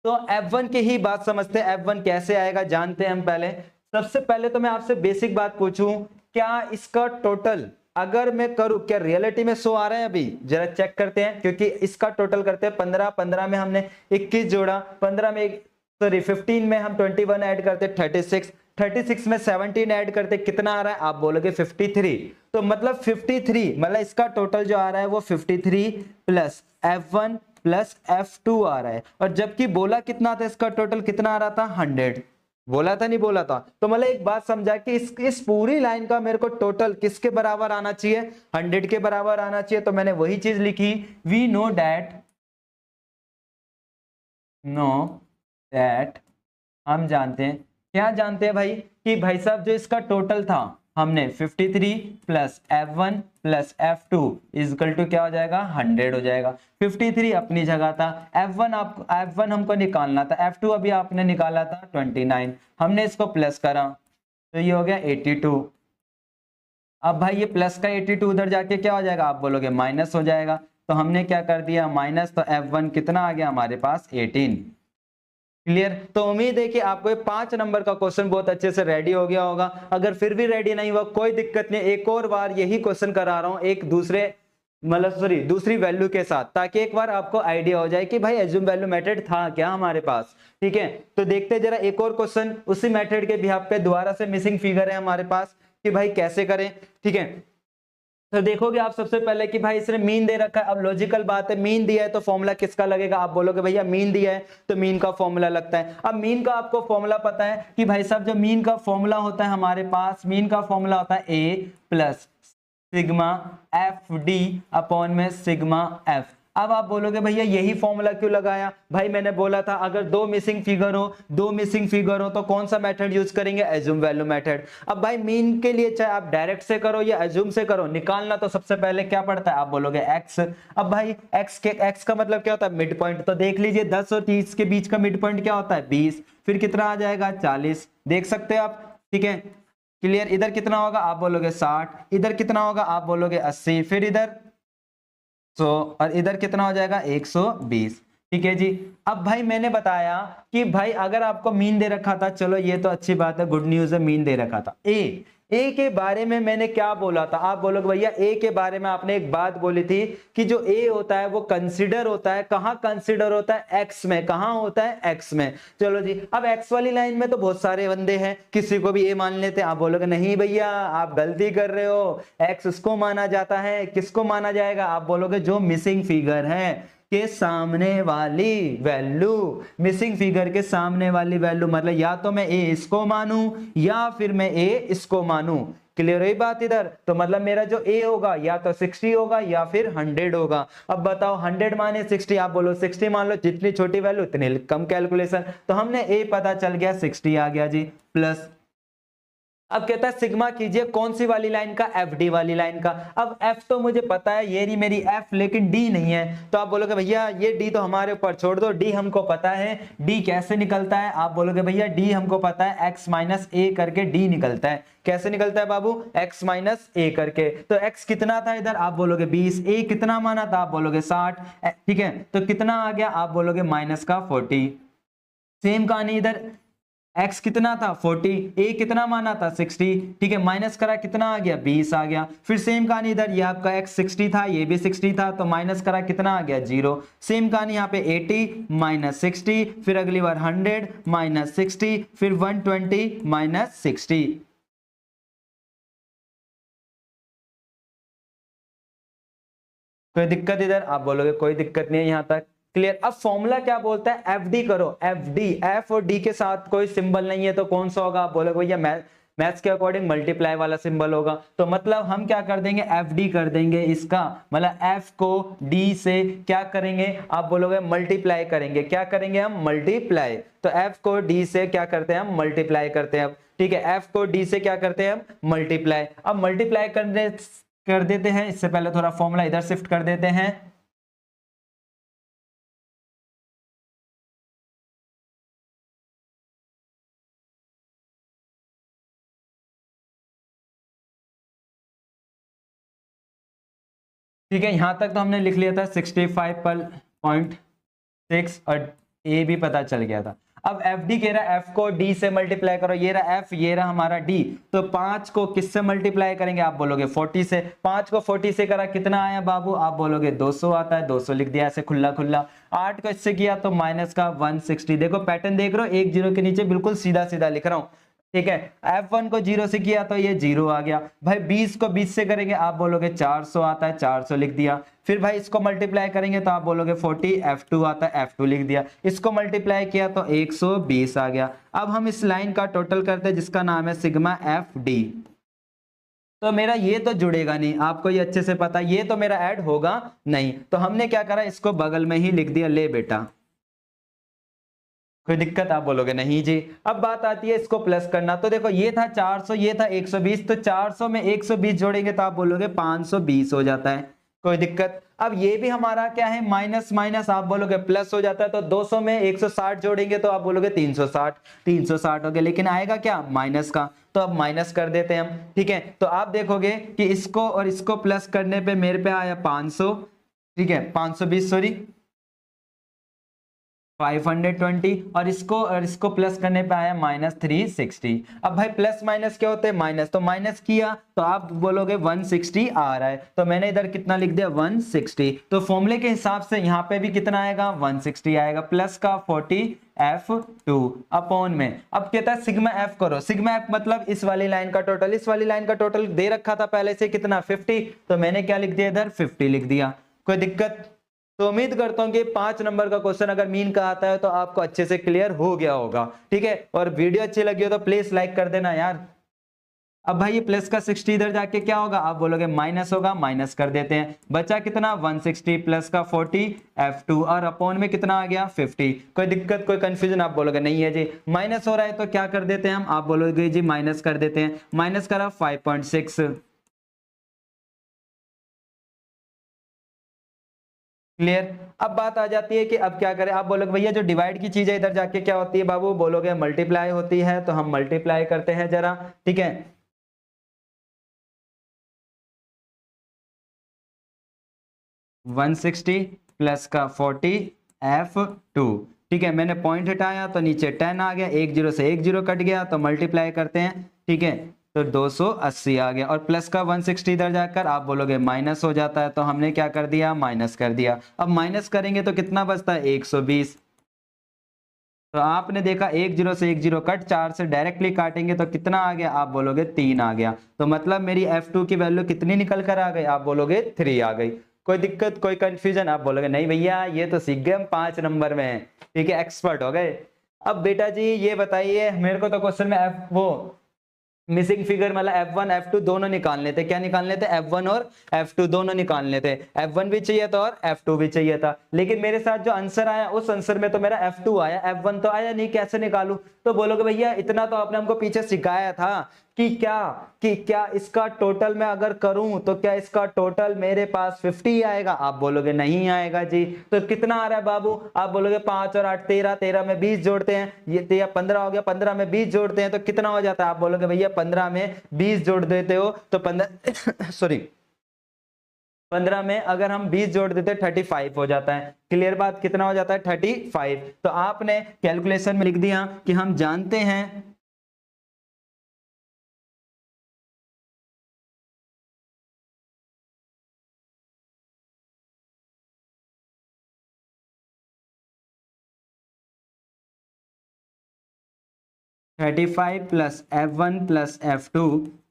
तो F1 की ही बात समझते हैं, F1 कैसे आएगा जानते हैं हम पहले। सबसे पहले तो मैं आपसे बेसिक बात पूछूं, क्या इसका टोटल अगर मैं करूं, क्या रियलिटी में 100 आ रहा है, अभी जरा चेक करते हैं, क्योंकि इसका टोटल करते हैं 15, 15 में हमने 21 जोड़ा, 15 में सॉरी 15 में हम 21 ऐड करते 36, 36 में 17 ऐड करते कितना आ रहा है, आप बोलोगे 53। तो मतलब 53, मतलब इसका टोटल जो आ रहा है वो 53 प्लस F1 प्लस F2 आ रहा है, और जबकि बोला कितना था, इसका टोटल कितना आ रहा था 100, बोला था नहीं बोला था। तो मतलब एक बात समझा कि इस पूरी लाइन का मेरे को टोटल किसके बराबर आना चाहिए, 100 के बराबर आना चाहिए। तो मैंने वही चीज लिखी, वी नो दैट, हम जानते हैं, क्या जानते हैं भाई, कि भाई साहब जो इसका टोटल था हमने 53 plus F1 plus F2 is equal to क्या हो जाएगा 100 हो जाएगा। 53 अपनी जगह था, F1 हमको निकालना था, F2 अभी आपने निकाला था 29, हमने इसको प्लस करा तो ये हो गया 82। अब भाई ये प्लस का 82 उधर जाके क्या हो जाएगा, आप बोलोगे माइनस हो जाएगा, तो हमने क्या कर दिया माइनस, तो F1 कितना आ गया हमारे पास 18। क्लियर। तो उम्मीद है कि आपको ये 5 नंबर का क्वेश्चन बहुत अच्छे से रेडी हो गया होगा। अगर फिर भी रेडी नहीं हुआ कोई दिक्कत नहीं, एक और बार यही क्वेश्चन करा रहा हूं एक दूसरी वैल्यू के साथ, ताकि एक बार आपको आइडिया हो जाए कि भाई एज्यूम वैल्यू मेथड था क्या हमारे पास। ठीक है। तो देखते जरा एक और क्वेश्चन उसी मेथड के बिहाफ पे, दोबारा से मिसिंग फिगर है हमारे पास कि भाई कैसे करें। ठीक है। तो देखोगे आप सबसे पहले कि भाई इसने मीन दे रखा है। अब लॉजिकल बात है, मीन दिया है तो फॉर्मूला किसका लगेगा? आप बोलोगे भैया मीन दिया है तो मीन का फॉर्मूला लगता है। अब मीन का आपको फॉर्मूला पता है कि भाई साहब जो मीन का फॉर्मूला होता है हमारे पास, मीन का फॉर्मूला होता है A plus sigma F D upon में सिग्मा एफ। अब आप बोलोगे भैया यही फॉर्मूला क्यों लगाया? भाई मैंने बोला था अगर दो मिसिंग फिगर हो तो कौन सा मेथड यूज करेंगे? Assume value method. अब भाई मीन के लिए चाहे आप डायरेक्ट से करो या एज्यूम से करो, निकालना तो सबसे पहले क्या पड़ता है? आप बोलोगे एक्स। अब भाई एक्स का मतलब क्या होता है? Mid point. तो देख लीजिए 10 और 30 के बीच का मिड पॉइंट क्या होता है? 20। फिर कितना आ जाएगा? 40। देख सकते हैं आप, ठीक है क्लियर। इधर कितना होगा? आप बोलोगे 60। इधर कितना होगा? आप बोलोगे 80। फिर इधर 100 और इधर कितना हो जाएगा? 120। ठीक है जी। अब भाई मैंने बताया कि भाई अगर आपको मीन दे रखा था, चलो ये तो अच्छी बात है, गुड न्यूज है, मीन दे रखा था। ए के बारे में मैंने क्या बोला था? आप बोलोगे भैया ए के बारे में आपने एक बात बोली थी कि जो ए होता है वो कंसीडर होता है, कहां कंसीडर होता है? एक्स में। कहां होता है? एक्स में। चलो जी, अब एक्स वाली लाइन में तो बहुत सारे बंदे हैं, किसी को भी ए मान लेते हैं। आप बोलोगे नहीं भैया आप गलती कर रहे हो, एक्स उसको माना जाता है। किसको माना जाएगा? आप बोलोगे जो मिसिंग फिगर है के सामने वाली वैल्यू, मिसिंग फिगर के सामने वाली वैल्यू, मतलब या तो मैं ए इसको मानूं या फिर मैं ए इसको मानूं। क्लियर हुई बात इधर? तो मतलब मेरा जो ए होगा या तो 60 होगा या फिर 100 होगा। अब बताओ 100 माने 60, आप बोलो 60 मान लो, जितनी छोटी वैल्यू उतनी कम कैलकुलेशन। तो हमने ए पता चल गया 60 आ गया जी, प्लस अब कहता है सिग्मा कीजिए कौन सी वाली लाइन का? एफ डी वाली लाइन का। अब एफ तो मुझे पता है, ये रही मेरी एफ, लेकिन डी नहीं है। तो आप बोलोगे भैया ये डी तो हमारे ऊपर छोड़ दो, डी हमको पता है। डी कैसे निकलता है? आप बोलोगे भैया डी हमको पता है, एक्स माइनस ए करके डी निकलता है। कैसे निकलता है बाबू? एक्स माइनस ए करके। तो एक्स कितना था इधर? आप बोलोगे 20। ए कितना माना था? आप बोलोगे 60। ठीक है, तो कितना आ गया? आप बोलोगे माइनस का 40। सेम कहानी इधर, x कितना था? 40। a कितना माना था? 60। ठीक है, माइनस करा कितना आ गया? 20 आ गया। फिर सेम कहानी इधर, ये आपका x 60 था, ये भी 60 था, तो माइनस करा कितना आ गया? 0। सेम कहानी यहाँ पे 80 माइनस 60, फिर अगली बार 100 माइनस 60, फिर 120 माइनस 60। कोई दिक्कत इधर? आप बोलोगे कोई दिक्कत नहीं है यहां तक, क्लियर। अब फॉर्मूला क्या बोलता है? एफ डी करो, एफ डी। एफ और डी के साथ कोई सिंबल नहीं है तो कौन सा होगा? आप बोलोगे भैया मैथ्स के अकॉर्डिंग मल्टीप्लाई वाला सिंबल होगा। तो मतलब हम क्या कर देंगे? एफ डी कर देंगे इसका, मतलब एफ को डी से क्या करेंगे? आप बोलोगे मल्टीप्लाई करेंगे। क्या करेंगे हम? मल्टीप्लाई। तो एफ को डी से क्या करते हैं हम? मल्टीप्लाई करते हैं। अब ठीक है, एफ को डी से क्या करते हैं हम? मल्टीप्लाई। अब मल्टीप्लाई कर देते हैं, इससे पहले थोड़ा फॉर्मूला इधर शिफ्ट कर देते हैं। ठीक है, यहां तक तो हमने लिख लिया था 65.6 और ए भी पता चल गया था। अब एफ डी कह रहा है एफ को डी से मल्टीप्लाई करो, ये रहा एफ, ये रहा हमारा डी। तो 5 को किससे मल्टीप्लाई करेंगे? आप बोलोगे 40 से। 5 को 40 से करा कितना आया बाबू? आप बोलोगे 200 आता है, 200 लिख दिया ऐसे खुला खुला। 8 को इससे किया तो माइनस का 160। देखो पैटर्न देख रहे हो, एक जीरो के नीचे बिल्कुल सीधा सीधा लिख रहा हूं। ठीक है, F1 को 0 से किया तो ये 0 आ गया। भाई 20 को 20 से करेंगे, आप बोलोगे 400 आता है, 400 लिख दिया। फिर भाई इसको मल्टीप्लाई करेंगे तो आप बोलोगे 40, F2 आता है, F2 लिख दिया। इसको मल्टीप्लाई किया तो 120 आ गया। अब हम इस लाइन का टोटल करते हैं जिसका नाम है सिग्मा एफ डी। तो मेरा ये तो जुड़ेगा नहीं, आपको ये अच्छे से पता, ये तो मेरा ऐड होगा नहीं। तो हमने क्या करा, इसको बगल में ही लिख दिया, ले बेटा। कोई दिक्कत? आप बोलोगे नहीं जी। अब बात आती है इसको प्लस करना। तो देखो ये था 400, ये था 120, तो 400 में 120 जोड़ेंगे तो आप बोलोगे 520 हो जाता है। कोई दिक्कत? अब ये भी हमारा क्या है? माइनस माइनस, आप बोलोगे प्लस हो जाता है। तो 200 में 160 जोड़ेंगे तो आप बोलोगे 360, 360 हो गया, लेकिन आएगा क्या? माइनस का। तो अब माइनस कर देते हैं हम। ठीक है, तो आप देखोगे कि इसको और इसको प्लस करने पे मेरे पे आया 500। ठीक है, 520 सॉरी 520 और इसको प्लस करने पे आया -360। अब भाई प्लस माइनस क्या होते हैं, माइनस, तो माइनस किया तो आप बोलोगे 160 आ रहा है, तो मैंने इधर कितना लिख दिया 160। तो फॉर्मूले के हिसाब से यहाँ पे भी कितना आएगा 160 आएगा, प्लस का 40 F2 अपॉन में। अब कहता है सिग्मा एफ करो, सिग्मा एफ मतलब इस वाली लाइन का टोटल, इस वाली लाइन का टोटल दे रखा था पहले से कितना 50, तो मैंने क्या लिख दिया इधर 50 लिख दिया। कोई दिक्कत? तो उम्मीद करता हूं कि 5 नंबर का क्वेश्चन अगर मीन का आता है तो आपको अच्छे से क्लियर हो गया होगा, ठीक है। और वीडियो अच्छी लगी हो तो प्लीज लाइक कर देना यार। अब भाई ये प्लस का 60 इधर जाके क्या होगा, आप बोलोगे माइनस होगा, माइनस कर देते हैं, बचा कितना 160 प्लस का 40 F2 और अपॉन में कितना आ गया 50। कोई दिक्कत, कोई कंफ्यूजन? आप बोलोगे नहीं है जी, माइनस हो रहा है तो क्या कर देते हैं हम, आप बोलोगे जी माइनस कर देते हैं, माइनस करा 5.6, क्लियर। अब बात आ जाती है कि अब क्या करें, आप बोलोगे भैया जो डिवाइड की चीज है इधर जाके क्या होती है बाबू, बोलोगे मल्टीप्लाई होती है, तो हम मल्टीप्लाई करते हैं जरा, ठीक है। 160 प्लस का 40 F2, ठीक है। मैंने पॉइंट हटाया तो नीचे 10 आ गया, एक जीरो से एक जीरो कट गया, तो मल्टीप्लाई करते हैं, ठीक है, तो 280 आ गया, और प्लस का 160 इधर जाकर आप बोलोगे माइनस हो जाता है, तो हमने क्या कर दिया माइनस कर दिया। अब माइनस करेंगे तो कितना बचता है 120, तो आपने देखा एक जीरो से एक जीरो कट, 4 से डायरेक्टली काटेंगे तो कितना आ गया, आप बोलोगे 3 आ गया। तो मतलब मेरी F2 की वैल्यू कितनी निकल कर आ गई, आप बोलोगे 3 आ गई। कोई दिक्कत, कोई कंफ्यूजन? आप बोलोगे नहीं भैया ये तो सीख गए हम 5 नंबर में, ठीक है, एक्सपर्ट हो गए। अब बेटा जी ये बताइए मेरे को, तो क्वेश्चन में वो मिसिंग फिगर मतलब F1 F2 दोनों निकालने थे, क्या निकालने थे, F1 और F2 दोनों निकालने थे। F1 भी चाहिए था और F2 भी चाहिए था, लेकिन मेरे साथ जो आंसर आया उस आंसर में तो मेरा F2 आया, F1 तो आया नहीं, कैसे निकालूं? तो बोलोगे भैया इतना तो आपने हमको पीछे सिखाया था कि क्या इसका टोटल मैं अगर करूं तो क्या इसका टोटल मेरे पास 50 आएगा, आप बोलोगे नहीं आएगा जी। तो कितना आ रहा है बाबू, आप बोलोगे 5 और 8 13, 13 में 20 जोड़ते हैं, ये 15 हो गया, 15 में 20 जोड़ते हैं तो कितना हो जाता है, आप बोलोगे भैया 15 में 20 जोड़ देते हो तो 15 सॉरी 15 में अगर हम 20 जोड़ देते 35 हो जाता है। क्लियर बात, कितना हो जाता है 35। तो आपने कैलकुलेशन में लिख दिया कि हम जानते हैं 35 प्लस F1 प्लस F2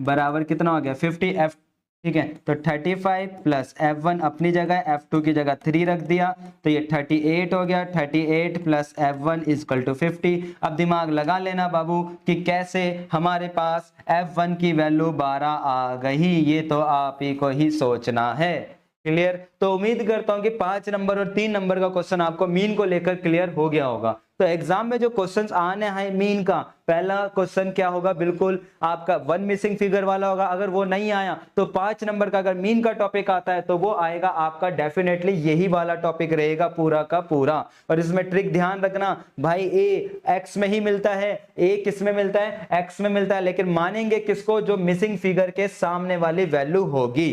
बराबर कितना हो गया 50 F, ठीक है। तो 35 प्लस F1 अपनी जगह, F2 की जगह 3 रख दिया, तो ये 38 हो गया। 38 प्लस F1 इक्वल टू 50। अब दिमाग लगा लेना बाबू कि कैसे हमारे पास F1 की वैल्यू 12 आ गई, ये तो आप ही को ही सोचना है। क्लियर? तो उम्मीद करता हूं कि 5 नंबर और 3 नंबर का क्वेश्चन आपको मीन को लेकर क्लियर हो गया होगा। तो एग्जाम में जो क्वेश्चंस आने हैं मीन का, पहला क्वेश्चन क्या होगा, बिल्कुल आपका 1 मिसिंग फिगर वाला होगा। अगर वो नहीं आया तो 5 नंबर का अगर मीन का टॉपिक आता है तो वो आएगा आपका, डेफिनेटली यही वाला टॉपिक रहेगा पूरा का पूरा। और इसमें ट्रिक ध्यान रखना भाई, ए एक्स में ही मिलता है, ए किस में मिलता है, एक्स में मिलता है, लेकिन मानेंगे किसको, जो मिसिंग फिगर के सामने वाली वैल्यू होगी।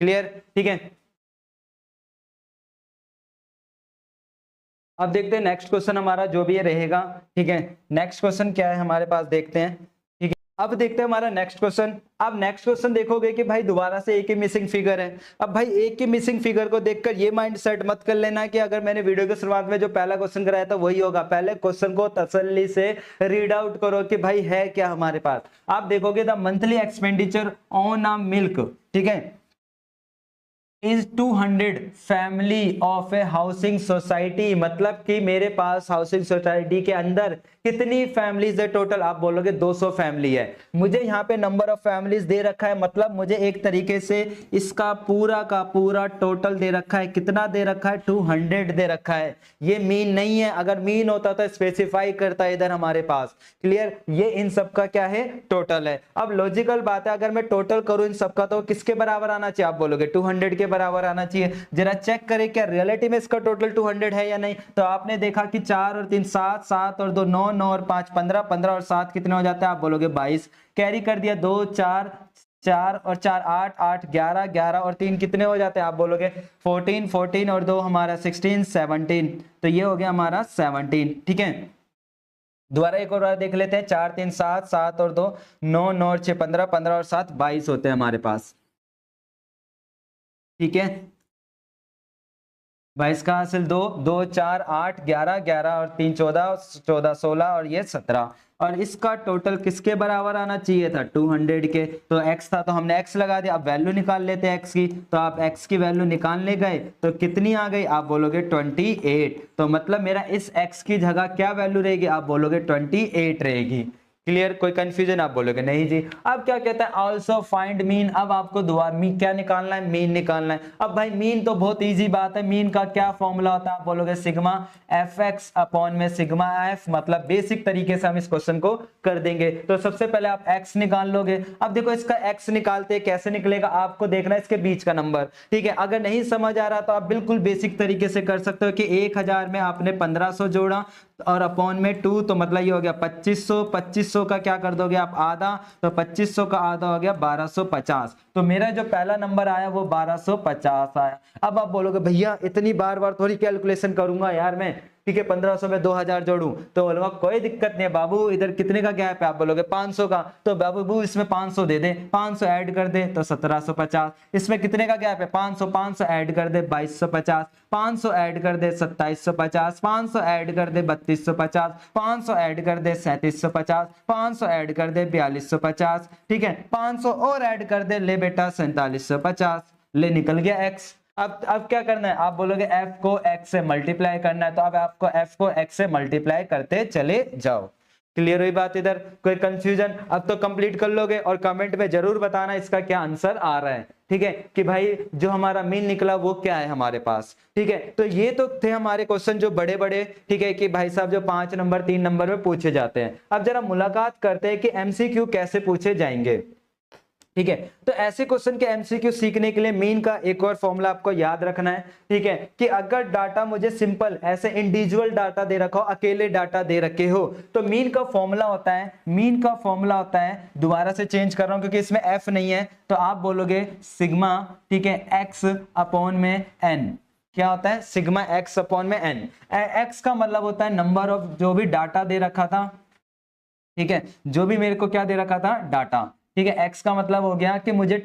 क्लियर? ठीक है। अब देखते हैं नेक्स्ट क्वेश्चन हमारा जो भी ये रहेगा, ठीक है। नेक्स्ट क्वेश्चन क्या है हमारे पास, देखते हैं, ठीक है। अब देखते हैं हमारा नेक्स्ट क्वेश्चन। अब नेक्स्ट क्वेश्चन देखोगे कि भाई दोबारा से एक ही मिसिंग फिगर है। अब भाई एक ही मिसिंग फिगर को देखकर ये माइंड सेट मत कर लेना कि अगर मैंने वीडियो की शुरुआत में जो पहला क्वेश्चन कराया था वही होगा। पहले क्वेश्चन को तसल्ली से रीड आउट करो कि भाई है क्या हमारे पास। आप देखोगे the monthly expenditure on a milk, ठीक है, is 200 family of A housing society. मतलब कि मेरे पास हाउसिंग सोसाइटी के अंदर कितनी फैमिलीज है टोटल, आप बोलोगे 200 फैमिली है। मुझे यहाँ पे नंबर ऑफ फैमिलीज दे रखा है, मतलब मुझे एक तरीके से इसका पूरा का पूरा टोटल दे रखा है। कितना दे रखा है, 200 दे रखा है। ये मीन नहीं है, अगर मीन होता तो स्पेसिफाई करता है इधर हमारे पास। क्लियर? ये इन सबका क्या है, टोटल है। अब लॉजिकल बात है, अगर मैं टोटल करूं इन सबका तो किसके बराबर आना चाहिए, आप बोलोगे 200 के बराबर आना चाहिए। जरा चेक करें क्या रियलिटी में इसका टोटल 200 है या नहीं। तो आपने देखा कि 4 और 3 7, 7 और 2 9, 9 और 5 15, 15 और 7 कितने हो जाते हैं, आप बोलोगे 22। कैरी कर दिया 2 4 4 और 4 8, 8 11, 11 और 3 कितने हो जाते हैं आप बोलोगे 14, 14 और 2 हमारा 16, 17, तो ये हो गया हमारा 17। ठीक है, दोबारा एक और बार देख लेते हैं। 4 3 7, 7 और 2 9, 9 और 6 15, 15 और 7 22 होते हैं हमारे पास। ठीक है, 22 का हासिल 2, 2 4 8 11, 11 और 3 14, 14 16 और ये 17, और इसका टोटल किसके बराबर आना चाहिए था 200 के। तो x था तो हमने x लगा दिया। अब वैल्यू निकाल लेते हैं x की, तो आप x की वैल्यू निकालने गए तो कितनी आ गई आप बोलोगे 28। तो मतलब मेरा इस x की जगह क्या वैल्यू रहेगी आप बोलोगे 28 रहेगी। क्लियर, कोई कंफ्यूजन आप बोलोगे नहीं जी। अब क्या कहता है ऑल्सो फाइंड मीन। अब आपको दोबारा मीन क्या निकालना है, मीन निकालना है। अब भाई मीन तो बहुत इजी बात है, मीन का क्या फॉर्मूला होता है आप बोलोगे सिग्मा एफ एक्स अपॉन में सिग्मा एफ। मतलब बेसिक तरीके से हम इस क्वेश्चन को कर देंगे। तो सबसे पहले आप एक्स निकाल लोगे। अब देखो इसका एक्स निकालते कैसे निकलेगा, आपको देखना है इसके बीच का नंबर। ठीक है, अगर नहीं समझ आ रहा तो आप बिल्कुल बेसिक तरीके से कर सकते हो कि 1000 में आपने 1500 जोड़ा और अपॉन में 2, तो मतलब ये हो गया 2500। 2500 का क्या कर दोगे आप आधा, तो 2500 का आधा हो गया 1250। तो मेरा जो पहला नंबर आया वो 1250 आया। अब आप बोलोगे भैया इतनी बार बार थोड़ी कैलकुलेशन करूंगा यार मैं। ठीक है, 1500 में 2000 जोड़ूं, तो बोलूंगा कोई दिक्कत नहीं है बाबू, इधर कितने का गैप है आप बोलोगे 500 का, तो बाबू इसमें 500 दे दे, 500 ऐड कर दे तो 1750। इसमें कितने का गैप है 500, 500 ऐड कर दे 2250, 500 ऐड कर दे 2750, 500 ऐड कर दे 3250, 500 ऐड कर दे 3750, 500 ऐड कर दे 4250। ठीक है, 500 और ऐड कर दे ले बेटा 4750। ले निकल गया x। अब क्या करना है आप बोलोगे f को x से मल्टीप्लाई करना है, तो अब आपको f को x से मल्टीप्लाई करते चले जाओ। क्लियर हुई बात, इधर कोई कंफ्यूजन? अब तो कंप्लीट कर लोगे और कमेंट में जरूर बताना इसका क्या आंसर आ रहा है। ठीक है, कि भाई जो हमारा मीन निकला वो क्या है हमारे पास। ठीक है, तो ये तो थे हमारे क्वेश्चन जो बड़े बड़े, ठीक है, कि भाई साहब जो 5 नंबर 3 नंबर में पूछे जाते हैं। अब जरा मुलाकात करते हैं कि एमसीक्यू कैसे पूछे जाएंगे। ठीक है, तो ऐसे क्वेश्चन के एमसीक्यू सीखने के लिए मीन का एक और फॉर्मूला आपको याद रखना है। ठीक है, कि अगर डाटा मुझे सिंपल ऐसे इंडिविजुअल डाटा दे रखा हो, अकेले डाटा दे रखे हो, तो मीन का फॉर्मूला होता है, मीन का फॉर्मूला होता है, दोबारा से चेंज कर रहा हूं क्योंकि इसमें एफ नहीं है, तो आप बोलोगे सिग्मा, ठीक है, एक्स अपॉन में एन। क्या होता है सिग्मा एक्स अपॉन में एन। एक्स का मतलब होता है नंबर ऑफ जो भी डाटा दे रखा था। ठीक है, जो भी मेरे को क्या दे रखा था डाटा। ठीक है, एक्स का मतलब हो गया कि मुझे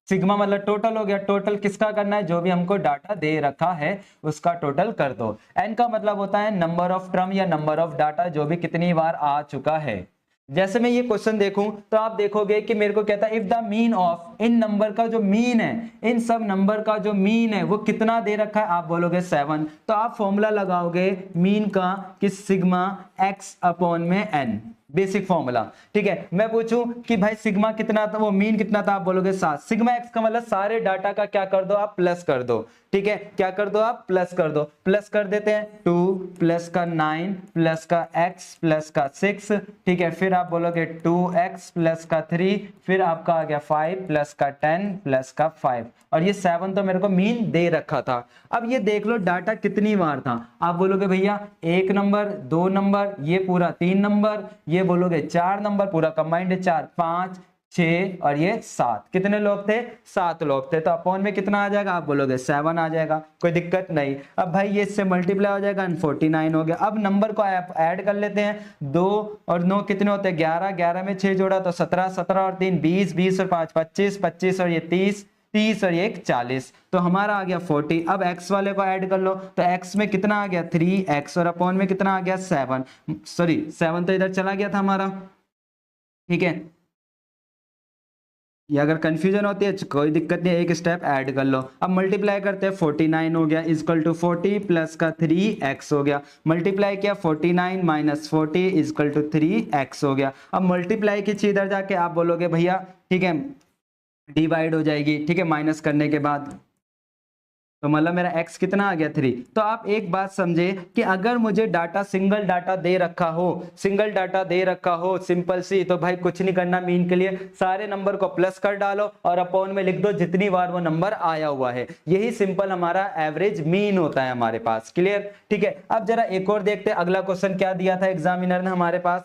सिग्मा मतलब टोटल हो गया, टोटल किसका करना है जो भी हमको डाटा दे रखा है उसका टोटल कर दो। एन का मतलब होता है नंबर ऑफ टर्म या नंबर ऑफ डाटा जो भी कितनी बार आ चुका है। जैसे मैं ये क्वेश्चन देखूं तो आप देखोगे कि मेरे को कहता है if the mean of in number का जो मीन है, इन सब नंबर का जो मीन है वो कितना दे रखा है आप बोलोगे 7। तो आप फॉर्मूला लगाओगे मीन का कि सिग्मा एक्स अपॉन में एन, बेसिक फॉर्मूला। ठीक है, मैं पूछूं कि भाई सिग्मा कितना था, वो मीन कितना था आप बोलोगे 7। सिग्मा एक्स का मतलब सारे डाटा का क्या कर दो आप प्लस कर दो। ठीक है, क्या कर दो आप प्लस कर दो। प्लस कर देते हैं 2 प्लस का 9 प्लस का x प्लस का 6। ठीक है, फिर आप बोलोगे 2x प्लस का 3, फिर आपका आ गया 5 प्लस का 10 प्लस का 5, और ये 7 तो मेरे को मीन दे रखा था। अब ये देख लो डाटा कितनी बार था, आप बोलोगे भैया 1 नंबर 2 नंबर ये पूरा 3 नंबर, ये बोलोगे 4 नंबर पूरा कंबाइंड 4 5 6 और ये 7। कितने लोग थे 7 लोग थे, तो अपॉन में कितना आ जाएगा आप बोलोगे 7 आ जाएगा, कोई दिक्कत नहीं। अब भाई ये इससे मल्टीप्लाई हो जाएगा 49 हो गया। अब नंबर को ऐड कर लेते हैं, 2 और 9 कितने होते हैं 11, 11 में 6 जोड़ा तो 17, 17 और 3 20, 20 और 5 25, 25 और ये 30, 30 और 1 40, तो हमारा आ गया 40। अब x वाले को ऐड कर लो, तो x में कितना आ गया 3x और अपॉन में कितना आ गया 7, सॉरी 7 तो इधर चला गया था हमारा। ठीक है, ये अगर कंफ्यूजन होती है कोई दिक्कत नहीं, एक स्टेप ऐड कर लो। अब मल्टीप्लाई करते हैं 49 हो गया इजकल टू 40 प्लस का 3x हो गया। मल्टीप्लाई किया 49 माइनस 40 इजकल टू 3x हो गया। अब मल्टीप्लाई की चीज इधर जाके आप बोलोगे भैया ठीक है डिवाइड हो जाएगी। ठीक है, माइनस करने के बाद तो मतलब मेरा x कितना आ गया 3। तो आप एक बात समझे कि अगर मुझे डाटा सिंगल डाटा दे रखा हो, सिंगल डाटा दे रखा हो सिंपल सी, तो भाई कुछ नहीं करना, मीन के लिए सारे नंबर को प्लस कर डालो और अपॉन में लिख दो जितनी बार वो नंबर आया हुआ है। यही सिंपल हमारा एवरेज मीन होता है हमारे पास। क्लियर? ठीक है, अब जरा एक और देखते हैं अगला क्वेश्चन क्या दिया था एग्जामिनर ने हमारे पास।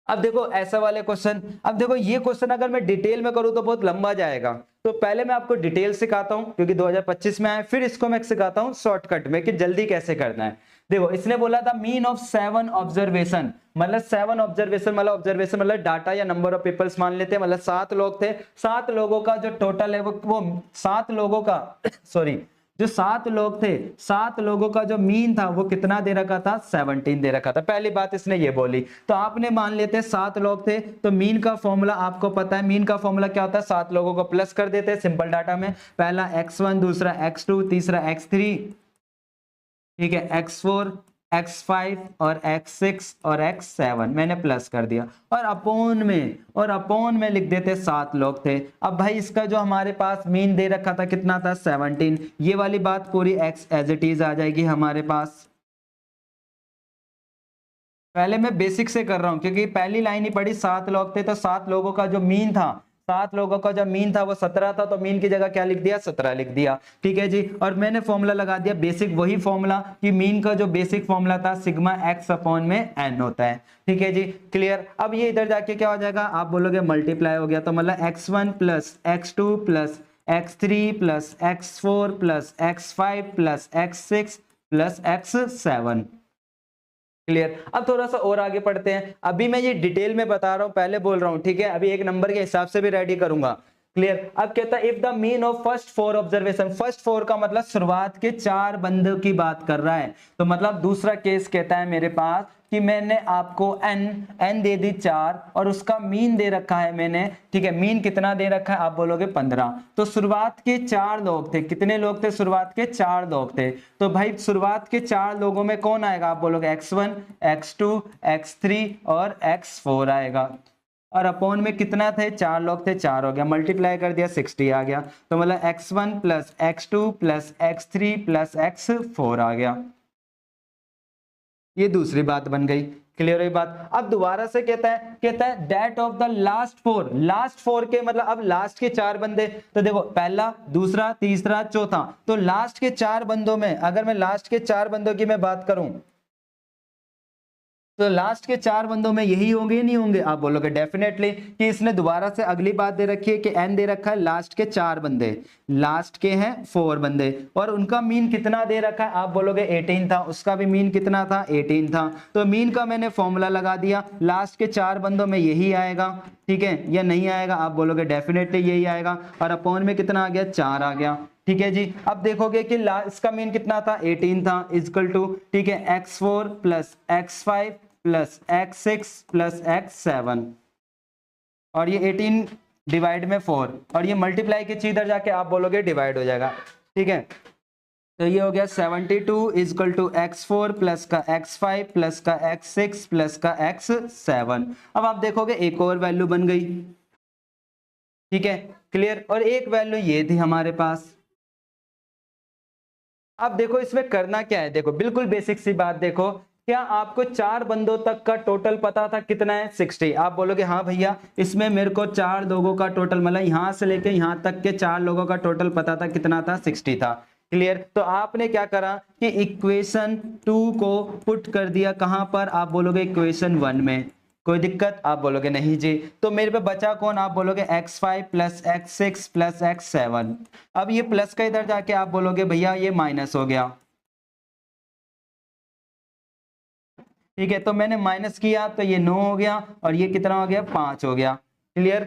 अब देखो ऐसा वाले क्वेश्चन, अब देखो ये क्वेश्चन अगर मैं डिटेल में करूं तो बहुत लंबा जाएगा, तो पहले मैं आपको डिटेल सिखाता हूं क्योंकि 2025 में आया, फिर इसको मैं सिखाता हूं शॉर्टकट में कि जल्दी कैसे करना है। देखो इसने बोला था मीन ऑफ 7 ऑब्जर्वेशन, मतलब 7 ऑब्जर्वेशन मतलब डाटा या नंबर ऑफ पीपल्स मान लेते हैं, मतलब 7 लोग थे, 7 लोगों का जो टोटल है वो 7 लोगों का सॉरी जो 7 लोग थे, 7 लोगों का जो मीन था वो कितना दे रखा था, 17 दे रखा था। पहली बात इसने ये बोली, तो आपने मान लेते 7 लोग थे, तो मीन का फॉर्मूला आपको पता है, मीन का फॉर्मूला क्या होता है, 7 लोगों को प्लस कर देते हैं सिंपल डाटा में, पहला x1, दूसरा x2, तीसरा x3, ठीक है, x4, x5 और x6 और x7 मैंने प्लस कर दिया, और अपोन में लिख देते 7 लोग थे। अब भाई इसका जो हमारे पास मीन दे रखा था कितना था, 17, ये वाली बात पूरी x एज इट इज आ जाएगी हमारे पास। पहले मैं बेसिक से कर रहा हूं क्योंकि पहली लाइन ही पढ़ी, 7 लोग थे तो 7 लोगों का जो मीन था, 7 लोगों का जो मीन था वो 17 था, तो मीन की जगह क्या लिख दिया, 17 लिख दिया, ठीक है जी। और मैंने फॉर्मूला लगा दिया बेसिक, वही फॉर्मूला कि मीन का जो बेसिक फॉर्मूला था सिग्मा एक्स अपॉन में एन होता है, ठीक है जी, क्लियर। अब ये इधर जाके क्या हो जाएगा, आप बोलोगे मल्टीप्लाई हो गया, तो मतलब x1 plus x2 plus x3 plus x4 plus x5 plus x6 plus x7, clear. अब थोड़ा सा और आगे पढ़ते हैं, अभी मैं ये डिटेल में बता रहा हूं, पहले बोल रहा हूं, ठीक है, अभी एक नंबर के हिसाब से भी रेडी करूंगा, क्लियर। अब कहता है if the mean of first 4 observation, first 4 का मतलब शुरुआत के 4 बंदों की बात कर रहा है, तो मतलब दूसरा केस कहता है मेरे पास कि मैंने आपको n दे दी 4 और उसका मीन दे रखा है मैंने, ठीक है, मीन कितना दे रखा है, आप बोलोगे 15, तो शुरुआत के 4 लोग थे, कितने लोग थे, शुरुआत के 4 लोग थे, तो भाई शुरुआत के 4 लोगों में कौन आएगा, आप बोलोगे x1, x2, x3 और x4 आएगा, और अपोन में कितना थे, 4 लोग थे, 4 हो गया, मल्टीप्लाई कर दिया 60 आ गया, तो मतलब x1 plus x2 plus x3 plus x4 आ गया, ये दूसरी बात बन गई, क्लियर हुई बात। अब दोबारा से कहता है that of the last four के मतलब अब लास्ट के 4 बंदे, तो देखो पहला, दूसरा, तीसरा, चौथा, तो लास्ट के 4 बंदों में अगर मैं लास्ट के 4 बंदों की मैं बात करूं तो लास्ट के 4 बंदों में यही होंगे नहीं होंगे, आप बोलोगे डेफिनेटली, कि इसने दोबारा से अगली बात दे रखी है कि एन दे रखा है लास्ट के 4 बंदे, लास्ट के हैं 4 बंदे, और उनका मीन कितना दे रखा है, आप बोलोगे 18 था, उसका भी मीन कितना था, 18 था, तो मीन का मैंने फॉर्मूला लगा दिया, लास्ट के 4 बंदों में यही आएगा, ठीक है, या नहीं आएगा, आप बोलोगे डेफिनेटली यही आएगा, और अपोन में कितना आ गया, 4 आ गया, ठीक है जी। अब देखोगे कि इसका मीन कितना था, 18 था, इक्वल टू, ठीक है, x4 plus x5 plus x6 plus x7, और ये 18 डिवाइड में 4, और ये मल्टीप्लाई की चीज इधर जाके आप बोलोगे डिवाइड हो जाएगा, ठीक है, तो ये हो गया 72 इक्वल टू x4 प्लस का x5 प्लस का x6 प्लस का x7। अब आप देखोगे एक और वैल्यू बन गई, ठीक है, क्लियर, और एक वैल्यू ये थी हमारे पास। अब देखो इसमें करना क्या है, देखो बिल्कुल बेसिक सी बात, देखो क्या आपको 4 बंदों तक का टोटल पता था कितना है, 60, आप बोलोगे हाँ भैया इसमें मेरे को 4 लोगों का टोटल मतलब यहां से लेके यहां तक के 4 लोगों का टोटल पता था, कितना था, 60 था, क्लियर। तो आपने क्या करा कि इक्वेशन 2 को पुट कर दिया कहां पर, आप बोलोगे इक्वेशन 1 में, कोई दिक्कत, आप बोलोगे नहीं जी, तो मेरे पे बचा कौन, आप बोलोगे x5 plus x6 plus x7। अब ये प्लस का इधर जाके आप बोलोगे भैया ये माइनस हो गया, ठीक है, तो मैंने माइनस किया तो ये 9 हो गया, और ये कितना हो गया, 5 हो गया, क्लियर,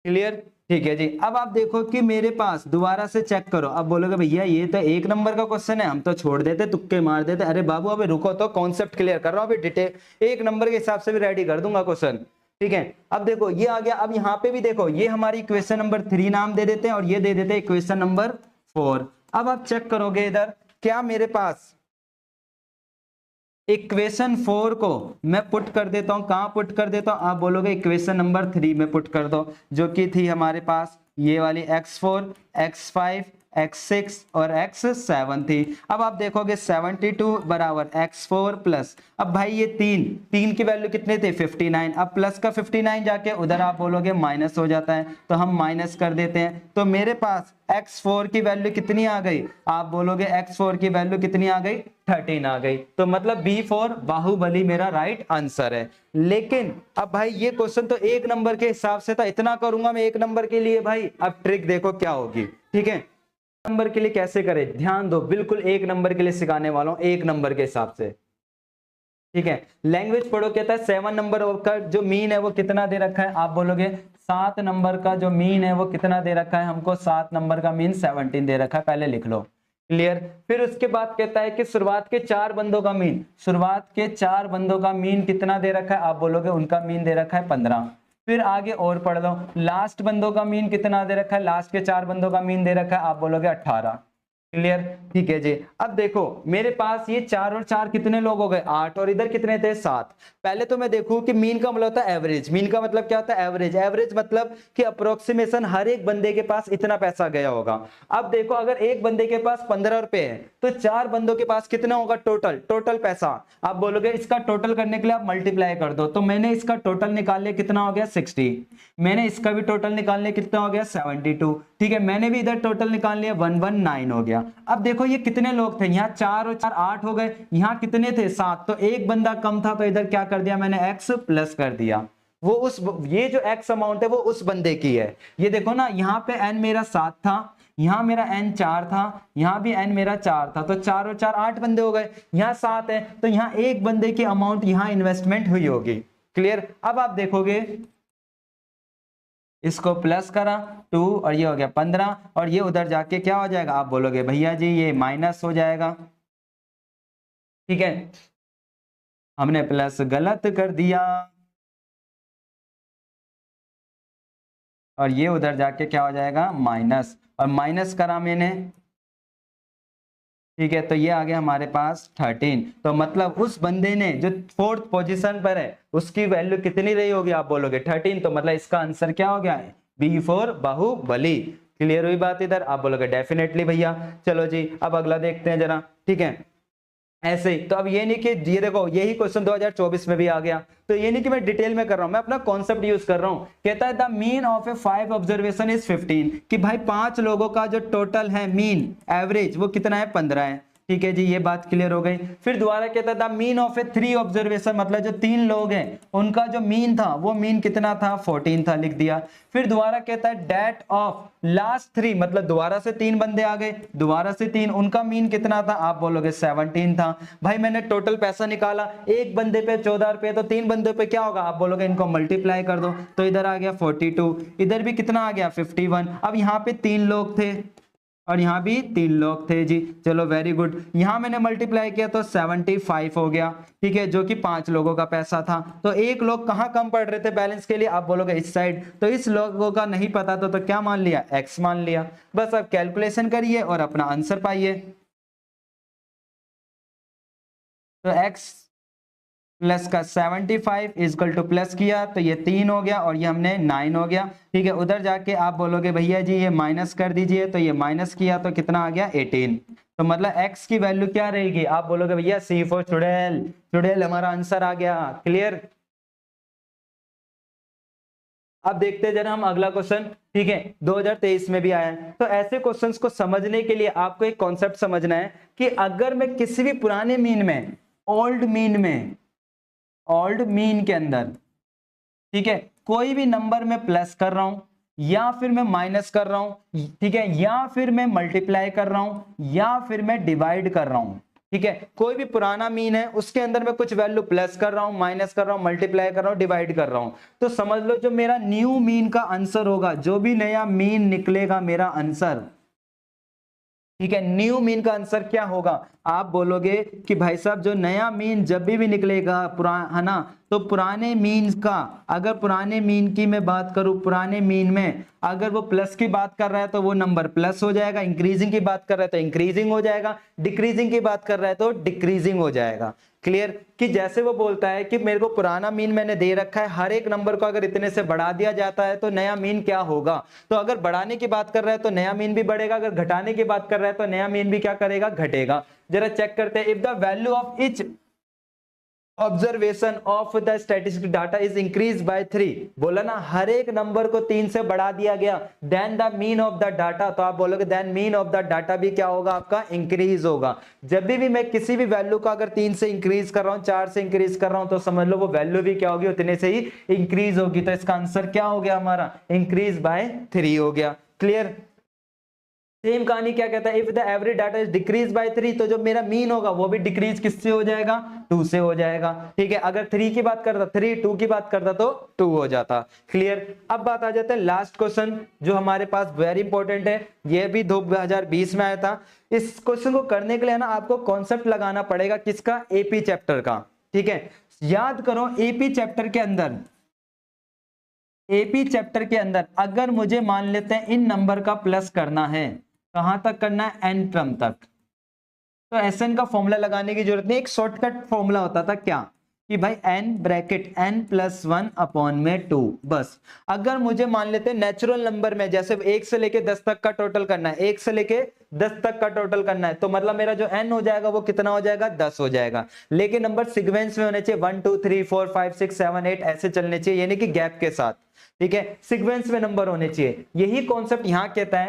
क्लियर, ठीक है जी। अब आप देखो कि मेरे पास दोबारा से चेक करो, अब बोलोगे भैया ये तो 1 नंबर का क्वेश्चन है, हम तो छोड़ देते, तुक्के मार देते, अरे बाबू अभी रुको तो कॉन्सेप्ट क्लियर कर रहा हूँ, अभी डिटेल 1 नंबर के हिसाब से भी रेडी कर दूंगा क्वेश्चन, ठीक है। अब देखो ये आ गया, अब यहाँ पे भी देखो ये हमारी इक्वेशन नंबर 3 नाम दे देते हैं, और ये दे देते हैं इक्वेशन नंबर 4। अब आप चेक करोगे इधर, क्या मेरे पास इक्वेशन 4 को मैं पुट कर देता हूं, कहां पुट कर देता हूं, आप बोलोगे इक्वेशन नंबर 3 में पुट कर दो, जो कि थी हमारे पास ये वाली x4, x5, x6 और x7 थी। अब आप देखोगे 72 बराबर x4 प्लस, अब भाई ये तीन की वैल्यू कितने थे 59, अब प्लस का 59 जाके उधर आप बोलोगे माइनस हो जाता है, तो हम माइनस कर देते हैं। तो मेरे पास x4 की वैल्यू कितनी आ गई, आप बोलोगे x4 की वैल्यू कितनी आ गई 13 आ गई। तो मतलब B4 बाहुबली मेरा राइट आंसर है। लेकिन अब भाई ये क्वेश्चन तो एक नंबर के हिसाब से था, इतना करूंगा मैं एक नंबर के लिए भाई। अब ट्रिक देखो क्या होगी, ठीक है, नंबर के लिए कैसे करें ध्यान दो, बिल्कुल एक नंबर के लिए सिखाने वाला हूं, एक नंबर के हिसाब से, ठीक है। लैंग्वेज पढ़ो, कहता है 7 नंबर का जो मीन है वो कितना दे रखा है, आप बोलोगे 7 नंबर का जो मीन है वो कितना दे रखा है, हमको 7 नंबर का मीन 17 दे रखा है, पहले लिख लो, क्लियर। फिर उसके बाद कहता है कि शुरुआत के 4 बंदों का मीन, शुरुआत के 4 बंदों का मीन कितना दे रखा है, आप बोलोगे उनका मीन दे रखा है 15। फिर आगे और पढ़ लो, लास्ट बंदों का मीन कितना दे रखा है, लास्ट के 4 बंदों का मीन दे रखा है, आप बोलोगे 18, क्लियर, ठीक है जी। अब देखो मेरे पास ये 4 और 4 कितने लोग हो गए 8, और इधर कितने थे 7। पहले तो मैं देखूं कि मीन का मतलब होता है एवरेज, मीन का मतलब क्या होता है एवरेज, एवरेज मतलब कि अप्रोक्सीमेशन हर एक बंदे के पास इतना पैसा गया होगा। अब देखो अगर एक बंदे के पास 15 रुपए है तो 4 बंदों के पास कितना होगा टोटल पैसा, आप बोलोगे इसका टोटल करने के लिए आप मल्टीप्लाई कर दो, तो मैंने इसका टोटल निकाल लिया कितना हो गया 60, मैंने इसका भी टोटल निकाल लिया कितना हो गया 72, ठीक है, मैंने भी इधर टोटल निकाल लिया 119 हो गया। अब देखो ये कितने लोग थे, यहाँ 4 और 4 8 हो गए, यहाँ कितने थे 7, तो एक बंदा कम था, तो इधर क्या कर दिया मैंने x प्लस कर दिया, वो उस ये जो x अमाउंट है वो उस बंदे की है। ये देखो ना यहाँ पे n मेरा 7 था, यहाँ मेरा n 4 था, यहाँ भी n मेरा 4 था, तो 4 और 4 8 बंदे हो गए, यहाँ 7 है, तो यहाँ एक बंदे की अमाउंट यहाँ इन्वेस्टमेंट हुई होगी, क्लियर। अब आप देखोगे इसको प्लस करा 2 और ये हो गया 15, और ये उधर जाके क्या हो जाएगा, आप बोलोगे भैया जी ये माइनस हो जाएगा, ठीक है, हमने प्लस गलत कर दिया, और ये उधर जाके क्या हो जाएगा माइनस, और माइनस करा मैंने, ठीक है, तो ये आ गया हमारे पास 13। तो मतलब उस बंदे ने जो 4th पोजीशन पर है उसकी वैल्यू कितनी रही होगी, आप बोलोगे 13, तो मतलब इसका आंसर क्या हो गया B4 बाहुबली, क्लियर हुई बात इधर, आप बोलोगे डेफिनेटली भैया। चलो जी अब अगला देखते हैं जरा, ठीक है, ऐसे ही। तो अब ये नहीं कि ये देखो यही क्वेश्चन 2024 में भी आ गया, तो ये नहीं कि मैं डिटेल में कर रहा हूं, मैं अपना कॉन्सेप्ट यूज कर रहा हूं। कहता है the mean of A 5 observation is 15, कि भाई 5 लोगों का जो टोटल है मीन एवरेज वो कितना है 15 है, ठीक है जी, ये बात क्लियर हो गई। फिर दोबारा कहता था मीन ऑफ ए 3 ऑब्जर्वेशन, मतलब जो 3 लोग हैं उनका जो मीन था वो मीन कितना था 14 था, लिख दिया। फिर दोबारा कहता है डेट ऑफ लास्ट 3, मतलब दोबारा से 3 बंदे आ गए, दोबारा से 3, उनका मीन कितना था, आप बोलोगे 17 था। भाई मैंने टोटल पैसा निकाला, एक बंदे पे 14 रुपए, तो 3 बंदे पे क्या होगा, आप बोलोगे इनको मल्टीप्लाई कर दो, तो इधर आ गया 42, इधर भी कितना आ गया 51। अब यहाँ पे 3 लोग थे और यहाँ भी 3 लोग थे जी, चलो वेरी गुड, यहाँ मैंने मल्टीप्लाई किया तो 75 हो गया, ठीक है, जो कि 5 लोगों का पैसा था। तो एक लोग कहाँ कम पड़ रहे थे बैलेंस के लिए, आप बोलोगे इस साइड, तो इस लोगों का नहीं पता तो क्या मान लिया x मान लिया। बस अब कैलकुलेशन करिए और अपना आंसर पाइए। तो x प्लस का 75 इजकल टू प्लस किया तो ये 3 हो गया और ये हमने 9 हो गया, ठीक है। उधर जाके आप बोलोगे भैया जी ये माइनस कर दीजिए, तो ये माइनस किया तो कितना आ गया 18, तो मतलब x की वैल्यू क्या रहेगी, आप बोलोगे भैया C4 चुड़ैल, चुड़ैल हमारा आंसर आ गया, क्लियर। अब देखते हैं जरा हम अगला क्वेश्चन, ठीक है, 2023 में भी आया है। तो ऐसे क्वेश्चंस को समझने के लिए आपको एक कॉन्सेप्ट समझना है कि अगर मैं किसी भी पुराने मीन में, ओल्ड मीन के अंदर, ठीक है, कोई भी नंबर में प्लस कर रहा हूं या फिर मैं माइनस कर रहा हूं, ठीक है, या फिर मैं मल्टीप्लाई कर रहा हूं या फिर मैं डिवाइड कर रहा हूं, ठीक है, कोई भी पुराना मीन है उसके अंदर मैं कुछ वैल्यू प्लस कर रहा हूं, माइनस कर रहा हूं, मल्टीप्लाई कर रहा हूं, डिवाइड कर रहा हूं, तो समझ लो जो मेरा न्यू मीन का आंसर होगा, जो भी नया मीन निकलेगा मेरा आंसर, ठीक है, न्यू मीन का आंसर क्या होगा, आप बोलोगे कि भाई साहब जो नया मीन जब भी निकलेगा है ना, तो पुराने मीन का, अगर पुराने मीन की मैं बात करूं, पुराने मीन में अगर वो प्लस की बात कर रहा है तो वो नंबर प्लस हो जाएगा, इंक्रीजिंग की बात कर रहा है तो इंक्रीजिंग हो जाएगा, डिक्रीजिंग की बात कर रहा है तो डिक्रीजिंग हो जाएगा। क्लियर? कि जैसे वो बोलता है कि मेरे को पुराना मीन मैंने दे रखा है, हर एक नंबर को अगर इतने से बढ़ा दिया जाता है तो नया मीन क्या होगा, तो अगर बढ़ाने की बात कर रहा है तो नया मीन भी बढ़ेगा, अगर घटाने की बात कर रहा है तो नया मीन भी क्या करेगा, घटेगा। जरा चेक करते हैं, if the value of each observation of the statistic data is increase by 3, बोला ना हर एक नंबर को 3 से बढ़ा दिया गया, then the mean of the data, तो आप बोलोगे then mean of the data भी क्या होगा, आपका इंक्रीज होगा। जब भी मैं किसी भी वैल्यू को अगर 3 से इंक्रीज कर रहा हूं, 4 से इंक्रीज कर रहा हूं, तो समझ लो वो वैल्यू भी क्या होगी, उतने से ही इंक्रीज होगी। तो इसका आंसर क्या हो गया हमारा, इंक्रीज बाय 3 हो गया। क्लियर? सेम कहानी क्या कहता है, if the average data is decrease by 3, तो जो मेरा मीन होगा वो भी डिक्रीज किससे हो जाएगा, 2 से हो जाएगा। ठीक है, अगर 3 की बात करता 3, 2 की बात करता तो 2 हो जाता। क्लियर? अब बात आ जाता है लास्ट क्वेश्चन जो हमारे पास वेरी इंपॉर्टेंट है, ये भी 2020 में आया था। इस क्वेश्चन को करने के लिए ना आपको कॉन्सेप्ट लगाना पड़ेगा किसका, एपी चैप्टर का। ठीक है, याद करो एपी चैप्टर के अंदर, एपी चैप्टर के अंदर अगर मुझे मान लेते हैं इन नंबर का प्लस करना है, कहां तक करना है, एन टर्म तक, तो एस एन का फॉर्मूला लगाने की जरूरत नहीं, एक शॉर्टकट फॉर्मूला होता था क्या, कि भाई n bracket n plus 1 upon में 2, बस। अगर मुझे मान लेते हैं नेचुरल नंबर में जैसे 1 से लेके 10 तक का टोटल करना है, 1 से लेके 10 तक का टोटल करना है, तो मतलब मेरा जो एन हो जाएगा वो कितना हो जाएगा, 10 हो जाएगा। लेकिन नंबर सीक्वेंस में होने चाहिए, 1 2 3 4 5 6 7 8 ऐसे चलने चाहिए, यानी कि गैप के साथ। ठीक है, सीक्वेंस में नंबर होने चाहिए। यही कॉन्सेप्ट यहां कहता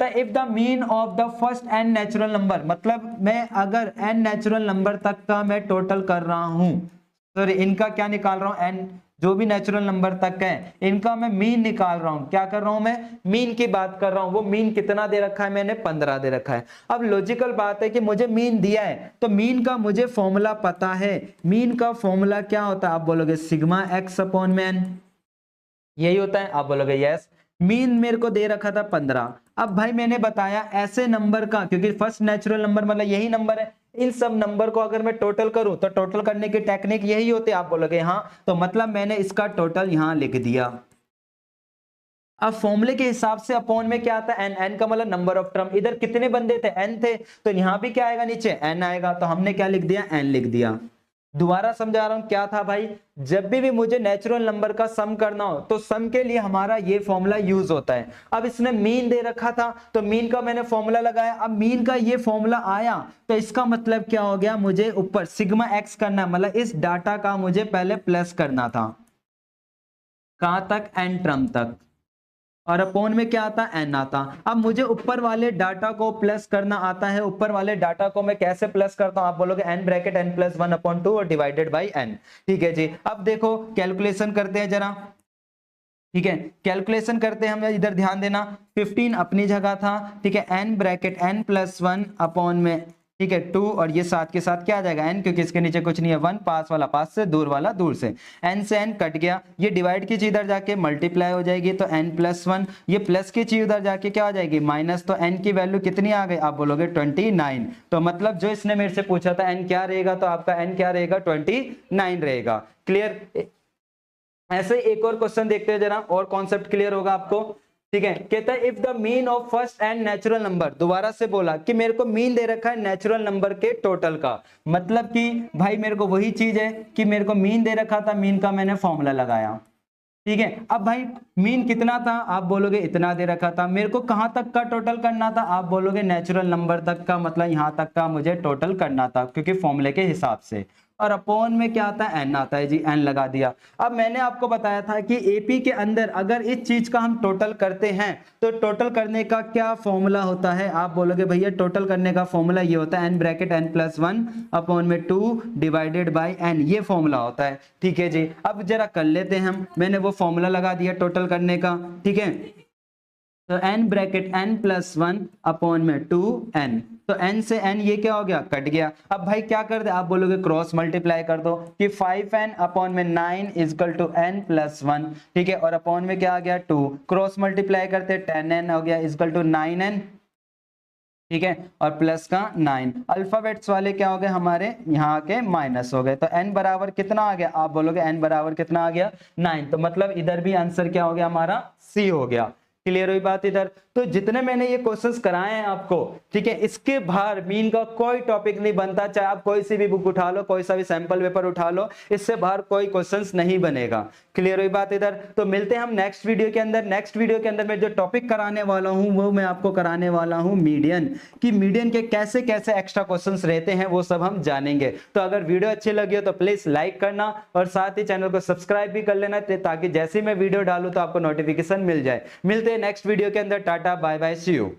है if the mean of the first n natural number, मतलब मैं अगर एन नेचुरल नंबर तक का मैं टोटल कर रहा हूं, सॉरी इनका क्या निकाल रहा हूं, एन जो भी नेचुरल नंबर तक है इनका मैं मीन निकाल रहा हूं। क्या कर रहा हूं, मैं मीन की बात कर रहा हूं। वो मीन कितना दे रखा है, मैंने 15 दे रखा है। अब लॉजिकल बात है कि मुझे मीन दिया है तो मीन का मुझे फॉर्मूला पता है। मीन का फॉर्मूला क्या होता है, आप बोलोगे सिग्मा एक्स अपॉन में एन, यही होता है। आप बोलोगे यस। मीन मेरे को दे रखा था 15। अब भाई मैंने बताया ऐसे नंबर का, क्योंकि फर्स्ट नेचुरल नंबर मतलब यही नंबर है, इन सब नंबर को अगर मैं टोटल करूं तो टोटल करने की टेक्निक यही होती है। आप बोलोगे हाँ, तो मतलब मैंने इसका टोटल यहां लिख दिया। अब फॉर्मूले के हिसाब से अपॉन में क्या आता है, एन, एन का मतलब नंबर ऑफ टर्म। इधर कितने बंदे थे, एन थे, तो यहां भी क्या आएगा, नीचे एन आएगा, तो हमने क्या लिख दिया, एन लिख दिया। दोबारा समझा रहा हूं, क्या था भाई, जब भी मुझे नेचुरल नंबर का सम करना हो तो सम के लिए हमारा ये फॉर्मूला यूज होता है। अब इसने मीन दे रखा था तो मीन का मैंने फॉर्मूला लगाया। अब मीन का ये फॉर्मूला आया तो इसका मतलब क्या हो गया, मुझे ऊपर सिग्मा एक्स करना, मतलब इस डाटा का मुझे पहले प्लस करना था, कहां तक, एन टर्म तक, और अपॉन में क्या आता, एन आता। अब मुझे ऊपर वाले डाटा को प्लस करना आता है। ऊपर वाले डाटा को मैं कैसे प्लस करता हूं, आप बोलोगे n bracket n plus 1 upon 2 और डिवाइडेड बाई एन। ठीक है जी, अब देखो कैलकुलेशन करते हैं जरा। ठीक है, कैलकुलेशन करते हैं हम, इधर ध्यान देना। 15 अपनी जगह था, ठीक है, n bracket n plus 1 upon में, ठीक है, 2, और ये साथ के साथ क्या आ जाएगा, एन, क्योंकि इसके नीचे कुछ नहीं है, 1, पास वाला पास से, दूर वाला दूर से, एन से एन कट गया, ये डिवाइड की चीज इधर जाके मल्टीप्लाई हो जाएगी, तो एन प्लस 1, ये प्लस की चीज उधर जाके क्या हो जाएगी, माइनस, तो एन की वैल्यू कितनी आ गई, आप बोलोगे 29। तो मतलब जो इसने मेरे से पूछा था एन क्या रहेगा, तो आपका एन क्या रहेगा, 29 रहेगा। क्लियर? ऐसे एक और क्वेश्चन देखते हैं जरा, और कॉन्सेप्ट क्लियर होगा आपको। ठीक है, कहता है if the mean of first and natural number, दोबारा से बोला कि मेरे को मीन दे रखा है नेचुरल नंबर के टोटल का, मतलब कि भाई मेरे को वही चीज है कि मेरे को मीन दे रखा था, मीन का मैंने फॉर्मूला लगाया। ठीक है, अब भाई मीन कितना था, आप बोलोगे इतना दे रखा था। मेरे को कहां तक का टोटल करना था, आप बोलोगे नेचुरल नंबर तक का, मतलब यहां तक का मुझे टोटल करना था, क्योंकि फॉर्मूले के हिसाब से। और अपॉन में क्या आता है, एन आता है जी, एन लगा दिया। अब मैंने आपको बताया था कि एपी के अंदर अगर इस चीज का हम टोटल करते हैं तो टोटल करने का क्या फॉर्मूला होता है, आप बोलोगे भैया टोटल करने का फॉर्मूला ये होता है, n bracket n plus 1 upon में 2 डिवाइडेड बाई एन, ये फॉर्मूला होता है। ठीक है जी, अब जरा कर लेते हैं हम, मैंने वो फॉर्मूला लगा दिया टोटल करने का। ठीक है, तो n bracket n plus 1 upon में 2n, तो n से n ये क्या हो गया, कट गया। अब भाई क्या कर दे, आप बोलोगे क्रॉस मल्टीप्लाई कर दो कि 5n अपॉन में 9 इजकल टू n प्लस 1। ठीक है, और अपॉन में क्या आ गया 2, क्रॉस मल्टीप्लाई करते 10n हो गया इजकल टू 9n। ठीक है, और प्लस का 9। अल्फाबेट्स वाले क्या हो गए हमारे यहाँ के माइनस हो गए, तो n बराबर कितना आ गया, आप बोलोगे n बराबर कितना आ गया 9, तो मतलब इधर भी आंसर क्या हो गया हमारा सी हो गया। क्लियर हुई बात इधर। तो जितने मैंने ये क्वेश्चंस कराए हैं आपको, ठीक है, इसके बाहर मीन का कोई टॉपिक नहीं बनता, चाहे आप कोई सी भी बुक उठा लो, कोई सा भी सैंपल पेपर उठा लो, इससे बाहर कोई क्वेश्चंस नहीं बनेगा। क्लियर हुई बात इधर। तो मिलते हैं हम नेक्स्ट वीडियो के अंदर। नेक्स्ट वीडियो के अंदर मैं जो टॉपिक कराने वाला हूं वो मैं आपको कराने वाला हूं मीडियन, कि मीडियन के कैसे कैसे एक्स्ट्रा क्वेश्चंस रहते हैं वो सब हम जानेंगे। तो अगर वीडियो अच्छी लगी हो तो प्लीज लाइक करना और साथ ही चैनल को सब्सक्राइब भी कर लेना, ताकि जैसे मैं वीडियो डालूं तो आपको नोटिफिकेशन मिल जाए। मिलते हैं नेक्स्ट वीडियो के अंदर। Tata bye bye, see you.